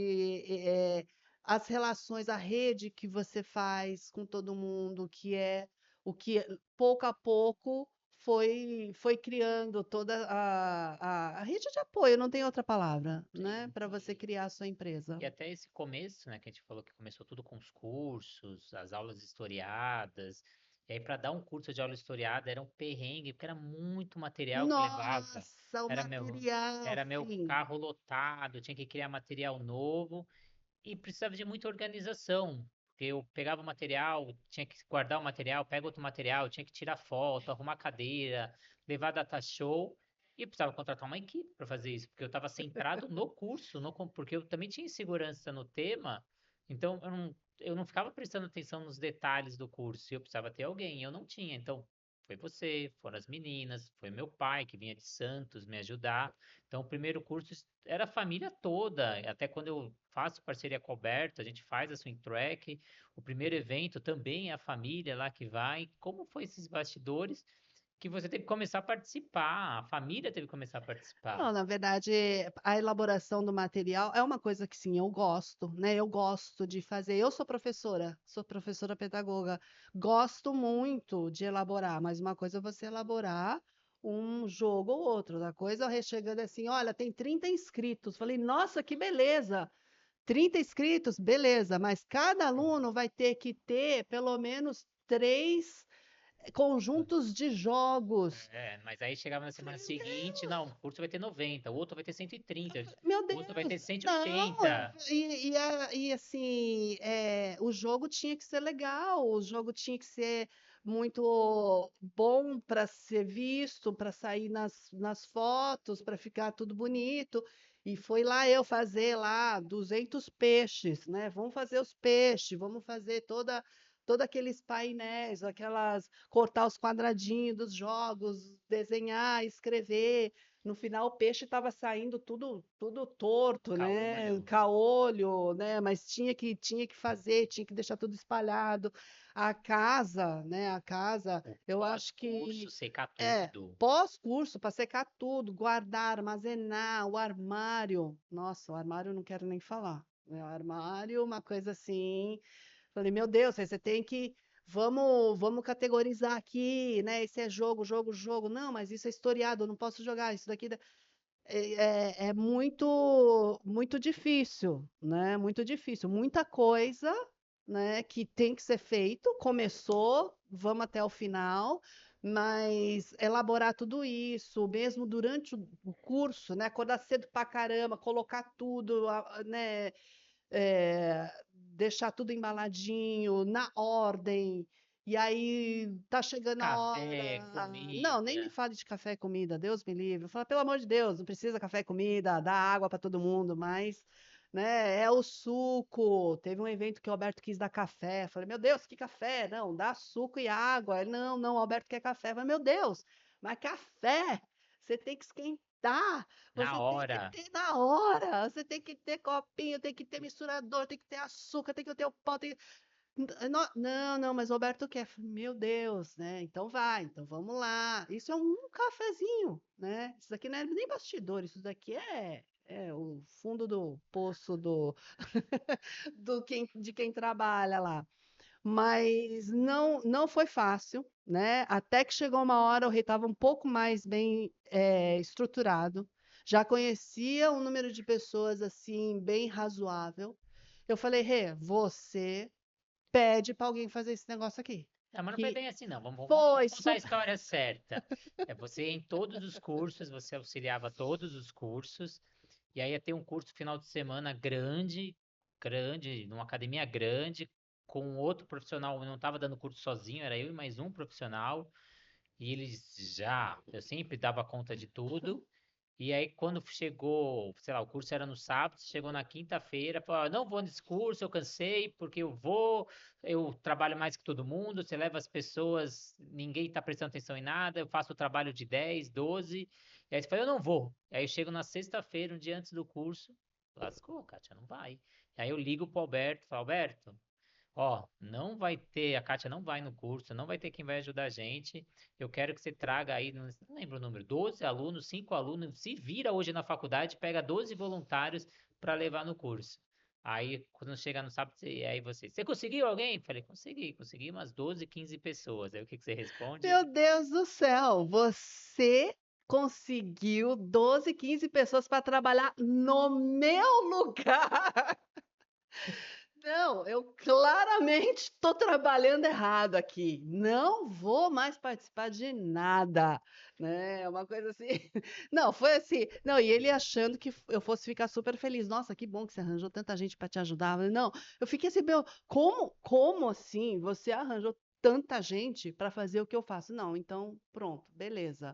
as relações, a rede que você faz com todo mundo, que é o que pouco a pouco foi criando toda a rede de apoio, não tem outra palavra, né? Sim. Para você criar a sua empresa. E até esse começo, né, que a gente falou que começou tudo com os cursos, as aulas historiadas. E aí, para dar um curso de aula historiada era um perrengue, porque era muito material que levava. Nossa, o Era meu, material, era meu sim. carro lotado, tinha que criar material novo e precisava de muita organização. Porque eu pegava o material, tinha que guardar o material, pega outro material, tinha que tirar foto, arrumar cadeira, levar data show. E eu precisava contratar uma equipe para fazer isso, porque eu estava centrado no curso, porque eu também tinha insegurança no tema, então eu não ficava prestando atenção nos detalhes do curso, e eu precisava ter alguém, e eu não tinha. Então, foi você, foram as meninas, foi meu pai que vinha de Santos me ajudar. Então, o primeiro curso era a família toda. Até quando eu faço parceria com o Alberto, a gente faz a Swing Track. O primeiro evento também é a família lá que vai. Como foi esses bastidores que você teve que começar a participar? A família teve que começar a participar. Não, na verdade, a elaboração do material é uma coisa que sim, eu gosto, né? Eu gosto de fazer. Eu sou professora pedagoga, gosto muito de elaborar, mas uma coisa é você elaborar um jogo ou outro, outra coisa é eu chegando assim, olha, tem 30 inscritos. Falei, nossa, que beleza! 30 inscritos, beleza, mas cada aluno vai ter que ter pelo menos três conjuntos de jogos. Mas aí chegava na semana Falei, seguinte, não, o curso vai ter 90, o outro vai ter 130, meu o outro vai ter Deus, não, 180. assim, o jogo tinha que ser legal, o jogo tinha que ser muito bom para ser visto, para sair nas fotos, para ficar tudo bonito. E foi lá eu fazer lá 200 peixes, né? Vamos fazer os peixes, vamos fazer toda aqueles painéis, cortar os quadradinhos dos jogos, desenhar, escrever. No final, o peixe estava saindo tudo torto, né? Caolho. Caolho, né? Mas tinha que fazer, tinha que deixar tudo espalhado. A casa, né? A casa, O eu acho pós-curso que secar é tudo. pós-curso para secar tudo, guardar, armazenar, o armário. Nossa, o armário eu não quero nem falar. Né? O armário, uma coisa assim. Falei, meu Deus, aí você tem que. Vamos categorizar aqui, né? Esse é jogo, jogo, jogo. Não, mas isso é historiado, eu não posso jogar. Isso daqui é muito, muito difícil, né? Muito difícil. Muita coisa, né, que tem que ser feito. Começou, vamos até o final, mas elaborar tudo isso, mesmo durante o curso, né? Acordar cedo pra caramba, colocar tudo, né? Deixar tudo embaladinho, na ordem, e aí tá chegando a Café, hora. Não, nem me comida. fale de café e comida, Deus me livre. Eu falo, pelo amor de Deus, não precisa café e comida, dá água para todo mundo, mas, né, é o suco. Teve um evento que o Alberto quis dar café. Eu falei, meu Deus, que café? Não, dá suco e água. Ele, não, não, o Alberto quer café. Eu falei, meu Deus, mas café, você tem que esquentar. Na Você tem que hora. ter na hora, você tem que ter copinho, tem que ter misturador, tem que ter açúcar, tem que ter o pó, não, não, mas o Roberto quer. Meu Deus, né? Então vai, então vamos lá. Isso é um cafezinho, né? Isso daqui não é nem bastidor, isso daqui é o fundo do poço de quem trabalha lá. Mas não foi fácil, né? Até que chegou uma hora, o rei estava um pouco mais bem estruturado, já conhecia um número de pessoas assim bem razoável. Eu falei, Rê, você pede para alguém fazer esse negócio aqui. Não, mas não foi Que bem assim, não. Vamos foi contar a super. história certa. Você em todos os cursos, você auxiliava todos os cursos, e aí ia ter um curso final de semana grande, grande, numa academia grande, com outro profissional. Eu não estava dando curso sozinho, era eu e mais um profissional, e eu sempre dava conta de tudo. E aí, quando chegou, sei lá, o curso era no sábado, chegou na quinta-feira, falou: "Ah, não vou nesse curso, eu cansei, porque eu trabalho mais que todo mundo, você leva as pessoas, ninguém tá prestando atenção em nada, eu faço o trabalho de 10, 12". E aí você fala: "Eu não vou". E aí eu chego na sexta-feira, um dia antes do curso, lascou, Kátia, não vai. E aí eu ligo pro Alberto, falo: "Alberto, ó, não vai ter, a Kátia não vai no curso, não vai ter quem vai ajudar a gente. Eu quero que você traga aí, não lembro o número, 12 alunos, 5 alunos, se vira hoje na faculdade, pega 12 voluntários para levar no curso". Aí, quando chega no sábado, você conseguiu alguém? Falei, consegui umas 12, 15 pessoas. Aí o que que você responde? Meu Deus do céu, você conseguiu 12, 15 pessoas para trabalhar no meu lugar. Não, eu claramente estou trabalhando errado aqui. Não vou mais participar de nada, né? É uma coisa assim. Não, foi assim. Não, e ele achando que eu fosse ficar super feliz. Nossa, que bom que você arranjou tanta gente para te ajudar. Eu falei, não, eu fiquei assim, meu, como assim você arranjou tanta gente para fazer o que eu faço? Não, então pronto, beleza.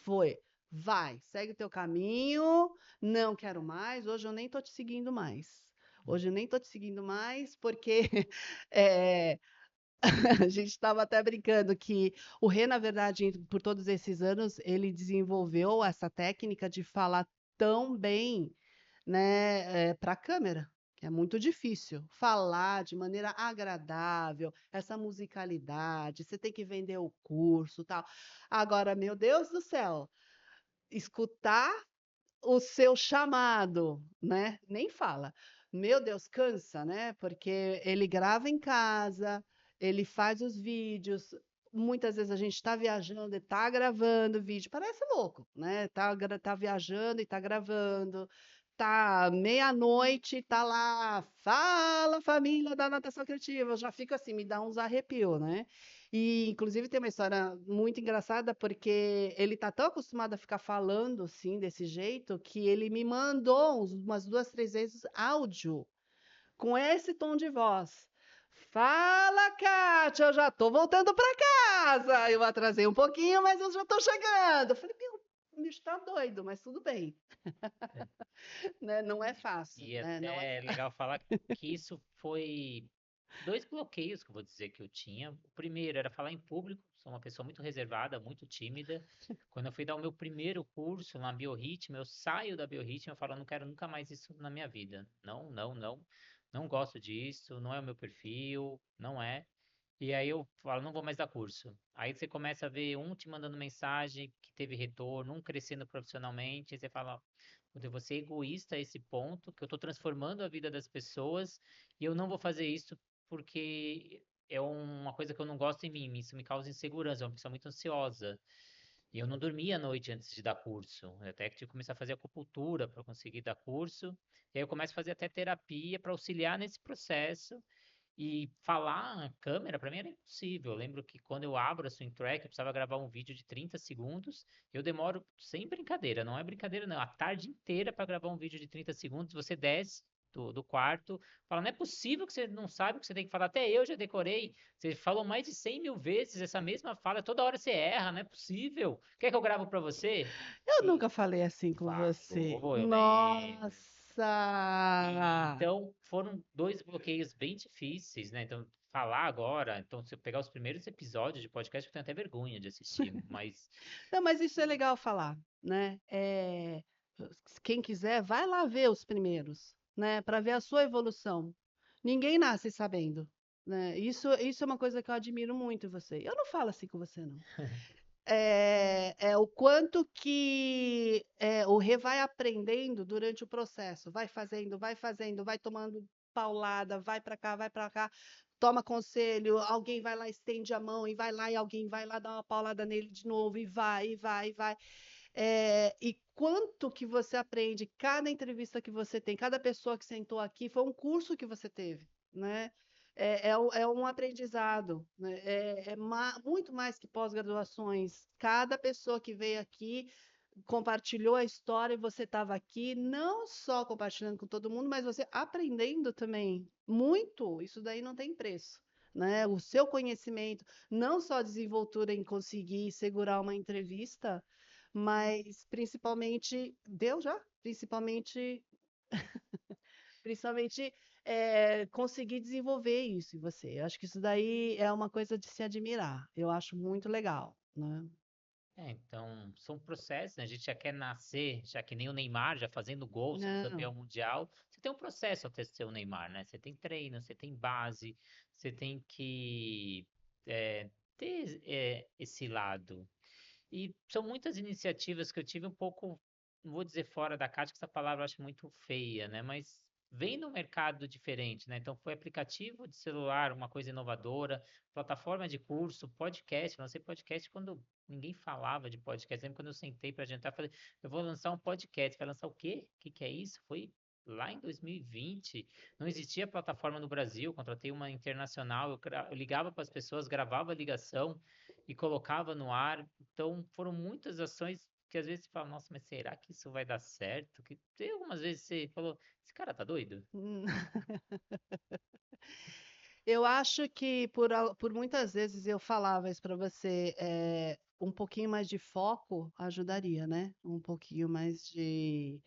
Foi. Vai, segue o teu caminho. Não quero mais. Hoje eu nem tô te seguindo mais. Hoje eu nem tô te seguindo mais, porque eh, a gente estava até brincando que o Rê, na verdade, por todos esses anos, ele desenvolveu essa técnica de falar tão bem, né, para a câmera, que é muito difícil. Falar de maneira agradável, essa musicalidade, você tem que vender o curso, tal. Agora, meu Deus do céu, escutar o seu chamado, né, nem fala. Meu Deus, cansa, né, porque ele grava em casa, ele faz os vídeos, muitas vezes a gente está viajando e está gravando vídeo, parece louco, né, tá viajando e está gravando, tá meia-noite, tá lá, fala família da natação criativa, eu já fico assim, me dá uns arrepio, né. E inclusive tem uma história muito engraçada, porque ele tá tão acostumado a ficar falando assim, desse jeito, que ele me mandou umas 2, 3 vezes áudio com esse tom de voz. "Fala, Kátia, eu já tô voltando para casa. Eu atrasei um pouquinho, mas eu já tô chegando". Eu falei: "Meu, o bicho tá doido, mas tudo bem", É. né, não é fácil, E né, não é até é legal falar que isso foi dois bloqueios que eu vou dizer que eu tinha. O primeiro era falar em público, sou uma pessoa muito reservada, muito tímida. Quando eu fui dar o meu primeiro curso na Biorritmo, eu saio da Biorritmo e falo, não quero nunca mais isso na minha vida. Não, não, não. Não gosto disso, não é o meu perfil, não é. E aí eu falo, não vou mais dar curso. Aí você começa a ver um te mandando mensagem que teve retorno, um crescendo profissionalmente, e você fala, eu vou ser egoísta a esse ponto, que eu estou transformando a vida das pessoas, e eu não vou fazer isso porque é uma coisa que eu não gosto em mim, isso me causa insegurança, eu sou uma pessoa muito ansiosa. E eu não dormia à noite antes de dar curso. Eu até que tive que começar a fazer acupuntura para conseguir dar curso. E aí eu começo a fazer até terapia para auxiliar nesse processo. E falar a câmera para mim era impossível. Eu lembro que quando eu abro a Swing Track, eu precisava gravar um vídeo de 30 segundos. Eu demoro, sem brincadeira, não é brincadeira não, a tarde inteira para gravar um vídeo de 30 segundos. Você desce do quarto, fala, não é possível que você não sabe o que você tem que falar. Até eu já decorei. Você falou mais de 100 mil vezes essa mesma fala, toda hora você erra, não é possível. Quer que eu gravo para você? eu E nunca falei assim com você. falou, eu lembro. E, Nossa! então, foram dois bloqueios bem difíceis, né? Então, falar agora, então, se eu pegar os primeiros episódios de podcast, eu tenho até vergonha de assistir, mas Não, mas isso é legal falar, né? Quem quiser, vai lá ver os primeiros, né? Para ver a sua evolução. Ninguém nasce sabendo, né? Isso é uma coisa que eu admiro muito em você. Eu não falo assim com você, não. É o quanto que o Rê vai aprendendo durante o processo, vai fazendo, vai tomando paulada, vai para cá, toma conselho, alguém vai lá, estende a mão e vai lá, e alguém vai lá dar uma paulada nele de novo, e vai, e vai, e vai. E quanto que você aprende, cada entrevista que você tem, cada pessoa que sentou aqui, foi um curso que você teve, né? É um aprendizado, né? Muito mais que pós-graduações. Cada pessoa que veio aqui compartilhou a história e você estava aqui, não só compartilhando com todo mundo, mas você aprendendo também muito. Isso daí não tem preço, né? O seu conhecimento, não só a desenvoltura em conseguir segurar uma entrevista, mas principalmente, deu já? Principalmente conseguir desenvolver isso em você. Eu acho que isso daí é uma coisa de se admirar. Eu acho muito legal, né? então, são processos, né? A gente já quer nascer, já que nem o Neymar, já fazendo gol, sendo Não. campeão mundial. Você tem um processo até ser o Neymar, né? Você tem treino, você tem base, você tem que ter esse lado. E são muitas iniciativas que eu tive um pouco, não vou dizer fora da caixa, que essa palavra eu acho muito feia, né? Mas vem do mercado diferente, né? Então foi aplicativo de celular, uma coisa inovadora, plataforma de curso, podcast. Lancei podcast quando ninguém falava de podcast. Lembro quando eu sentei para jantar, falei, eu vou lançar um podcast. Vai lançar o quê? O que que é isso? Foi lá em 2020, não existia plataforma no Brasil, contratei uma internacional, eu ligava para as pessoas, gravava a ligação e colocava no ar. Então, foram muitas ações que às vezes você fala, nossa, mas será que isso vai dar certo? Que tem algumas vezes você falou, esse cara tá doido? Hum. Eu acho que por muitas vezes eu falava isso para você, um pouquinho mais de foco ajudaria, né? Um pouquinho mais de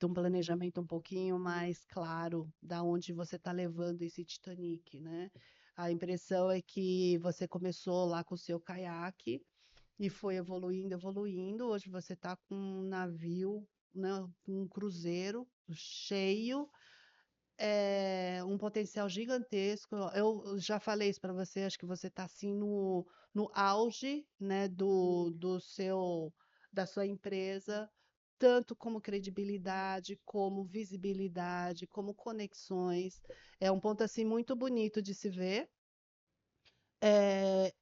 um planejamento um pouquinho mais claro da onde você está levando esse Titanic, né? A impressão é que você começou lá com o seu caiaque e foi evoluindo, evoluindo. Hoje você está com um navio, né? Um cruzeiro cheio, um potencial gigantesco. Eu já falei isso para você, acho que você está assim no auge, né, da sua empresa, tanto como credibilidade, como visibilidade, como conexões. É um ponto assim muito bonito de se ver,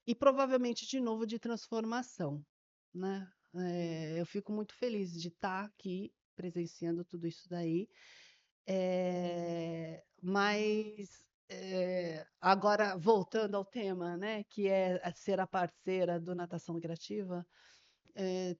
e provavelmente de novo de transformação, né? Eu fico muito feliz de estar aqui presenciando tudo isso daí. Mas, agora voltando ao tema, né, que é ser a parceira do Natação Criativa,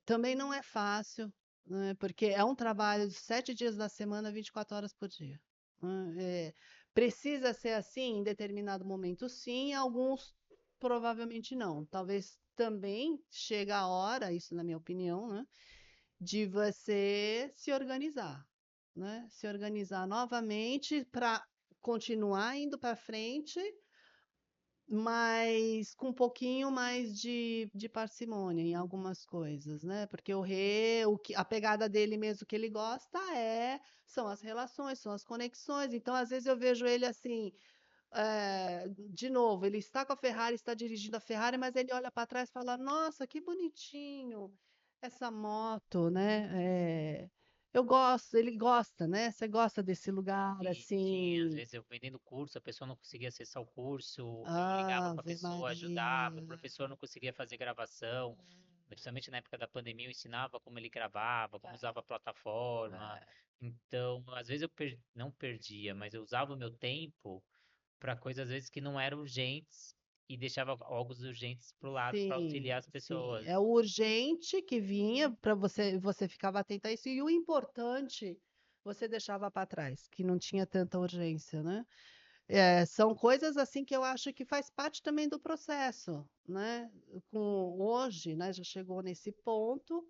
também não é fácil, né, porque é um trabalho de 7 dias da semana, 24 horas por dia, né. Precisa ser assim em determinado momento, sim, alguns provavelmente não. Talvez também chega a hora, isso na minha opinião, né, de você se organizar, né? Se organizar novamente para continuar indo para frente, mas com um pouquinho mais de parcimônia em algumas coisas, né? Porque a pegada dele mesmo que ele gosta são as relações, são as conexões. Então, às vezes eu vejo ele assim, de novo, ele está com a Ferrari, está dirigindo a Ferrari, mas ele olha para trás e fala: Nossa, que bonitinho essa moto, né? Eu gosto, ele gosta, né? Você gosta desse lugar Sim, às assim? vezes eu vendendo curso, a pessoa não conseguia acessar o curso, eu ligava para a Ave pessoa, ajudava, o Maria. professor não conseguia fazer gravação, principalmente na época da pandemia eu ensinava como ele gravava, como usava a plataforma. Então, às vezes não perdia, mas eu usava o meu tempo para coisas às vezes que não eram urgentes e deixava algo urgentes pro lado para Sim, auxiliar as sim. pessoas. É o urgente que vinha para você ficava atento a isso, e o importante você deixava para trás, que não tinha tanta urgência, né? São coisas assim que eu acho que faz parte também do processo, né? Hoje, né, já chegou nesse ponto,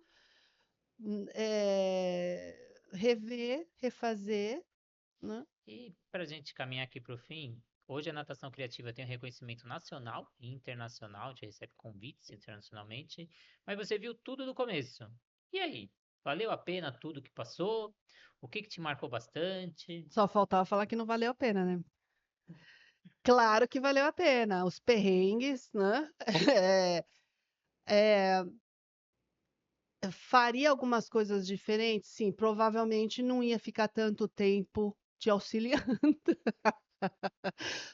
rever, refazer, né? E para a gente caminhar aqui para o fim, hoje a natação criativa tem um reconhecimento nacional e internacional, já recebe convites internacionalmente, mas você viu tudo do começo. E aí, valeu a pena tudo que passou? O que que te marcou bastante? Só faltava falar que não valeu a pena, né? Claro que valeu a pena, os perrengues, né? É, faria algumas coisas diferentes? Sim, provavelmente não ia ficar tanto tempo te auxiliando.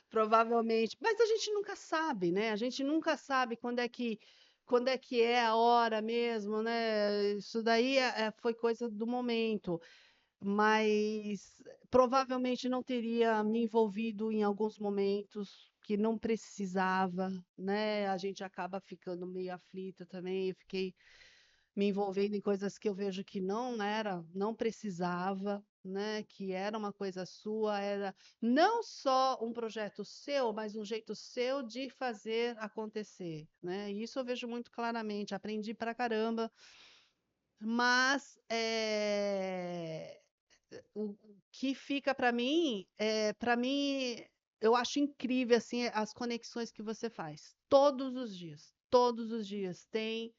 Provavelmente, mas a gente nunca sabe, né? A gente nunca sabe quando é que é a hora mesmo, né? Isso daí foi coisa do momento, mas provavelmente não teria me envolvido em alguns momentos que não precisava, né? A gente acaba ficando meio aflita também. Eu fiquei me envolvendo em coisas que eu vejo que não precisava, né? Que era uma coisa sua, era não só um projeto seu, mas um jeito seu de fazer acontecer, né? E isso eu vejo muito claramente, aprendi pra caramba, mas o que fica para mim, eu acho incrível assim as conexões que você faz todos os dias tem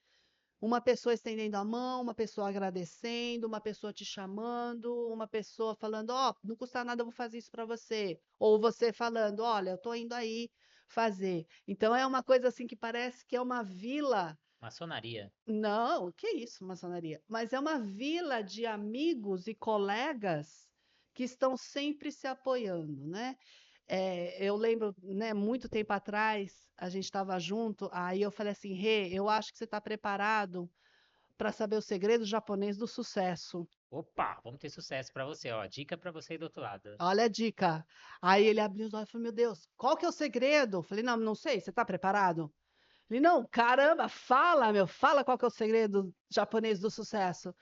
uma pessoa estendendo a mão, uma pessoa agradecendo, uma pessoa te chamando, uma pessoa falando: Ó, não custa nada, eu vou fazer isso para você. Ou você falando: Olha, eu tô indo aí fazer. Então é uma coisa assim que parece que é uma vila. Maçonaria. Não, que isso, maçonaria? Mas é uma vila de amigos e colegas que estão sempre se apoiando, né? Eu lembro, né, muito tempo atrás, a gente estava junto, aí eu falei assim: Rê, eu acho que você está preparado para saber o segredo japonês do sucesso. Opa, vamos ter sucesso pra você, ó. Dica pra você aí do outro lado. Olha a dica. Aí ele abriu os olhos e falou: Meu Deus, qual que é o segredo? Eu falei: Não, não sei, você está preparado? Ele: Não, caramba, fala, meu, fala qual que é o segredo japonês do sucesso. Eu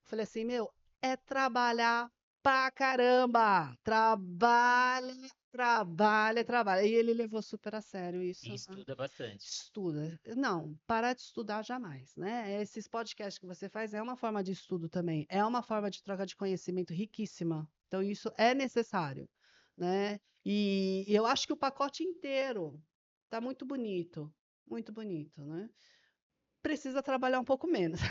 falei assim: Meu, é trabalhar pra caramba. Trabalha, trabalha, trabalha. E ele levou super a sério E isso. estuda bastante. Estuda. Não, parar de estudar jamais, né? Esses podcasts que você faz é uma forma de estudo também, é uma forma de troca de conhecimento riquíssima. Então, isso é necessário, né? E eu acho que o pacote inteiro tá muito bonito, né? Precisa trabalhar um pouco menos.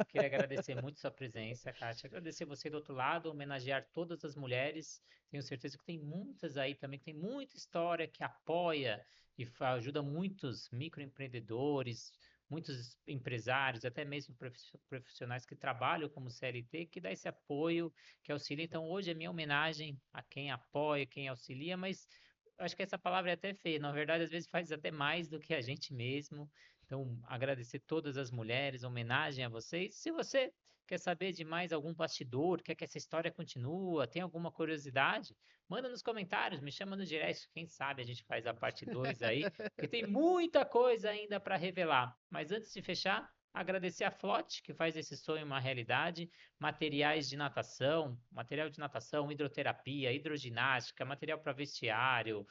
Queria agradecer muito sua presença, Kátia. Agradecer você do outro lado, homenagear todas as mulheres. Tenho certeza que tem muitas aí também, que tem muita história que apoia e ajuda muitos microempreendedores, muitos empresários, até mesmo profissionais que trabalham como CLT, que dá esse apoio, que auxilia. Então, hoje é minha homenagem a quem apoia, quem auxilia, mas eu acho que essa palavra é até feia. Na verdade, às vezes faz até mais do que a gente mesmo. Então, agradecer todas as mulheres, homenagem a vocês. Se você quer saber de mais algum bastidor, quer que essa história continue, tem alguma curiosidade, manda nos comentários, me chama no direct, quem sabe a gente faz a parte 2 aí, porque tem muita coisa ainda para revelar. Mas antes de fechar, agradecer a Flote, que faz esse sonho uma realidade, materiais de natação, material de natação, hidroterapia, hidroginástica, material para vestiário,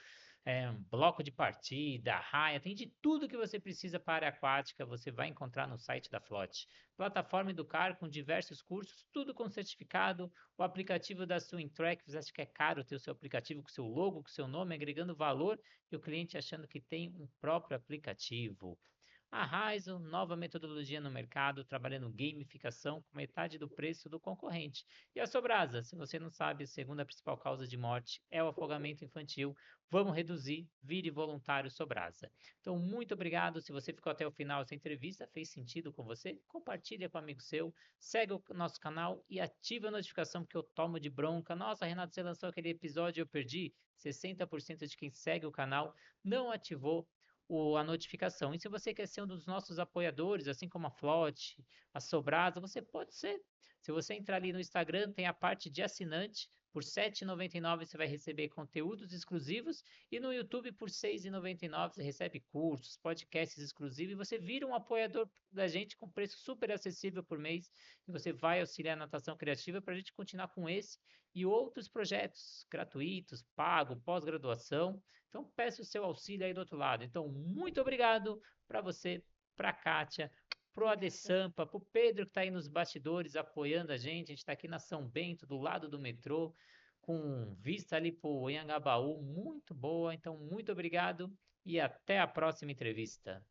bloco de partida, raia, tem de tudo que você precisa para a área aquática, você vai encontrar no site da Flote. Plataforma Educar com diversos cursos, tudo com certificado, o aplicativo da Swimtrack, você acha que é caro ter o seu aplicativo com seu logo, com seu nome, agregando valor, e o cliente achando que tem um próprio aplicativo. A Raizo, nova metodologia no mercado, trabalhando gamificação com metade do preço do concorrente. E a Sobrasa, se você não sabe, a segunda principal causa de morte é o afogamento infantil. Vamos reduzir, vire voluntário Sobrasa. Então, muito obrigado. Se você ficou até o final dessa entrevista, fez sentido com você, compartilha com um amigo seu, segue o nosso canal e ative a notificação, porque eu tomo de bronca. Nossa, Renato, você lançou aquele episódio e eu perdi. 60% de quem segue o canal não ativou a notificação. E se você quer ser um dos nossos apoiadores, assim como a Flote, a Sobrasa, você pode ser. Se você entrar ali no Instagram, tem a parte de assinante. Por R$ 7,99 você vai receber conteúdos exclusivos e no YouTube por R$ 6,99 você recebe cursos, podcasts exclusivos e você vira um apoiador da gente com preço super acessível por mês e você vai auxiliar a natação criativa para a gente continuar com esse e outros projetos gratuitos, pago, pós-graduação. Então, peço o seu auxílio aí do outro lado. Então, muito obrigado para você, para a Kátia, para o Adessampa, para o Pedro que está aí nos bastidores apoiando a gente. A gente está aqui na São Bento, do lado do metrô, com vista ali para o Anhangabaú, muito boa. Então, muito obrigado e até a próxima entrevista.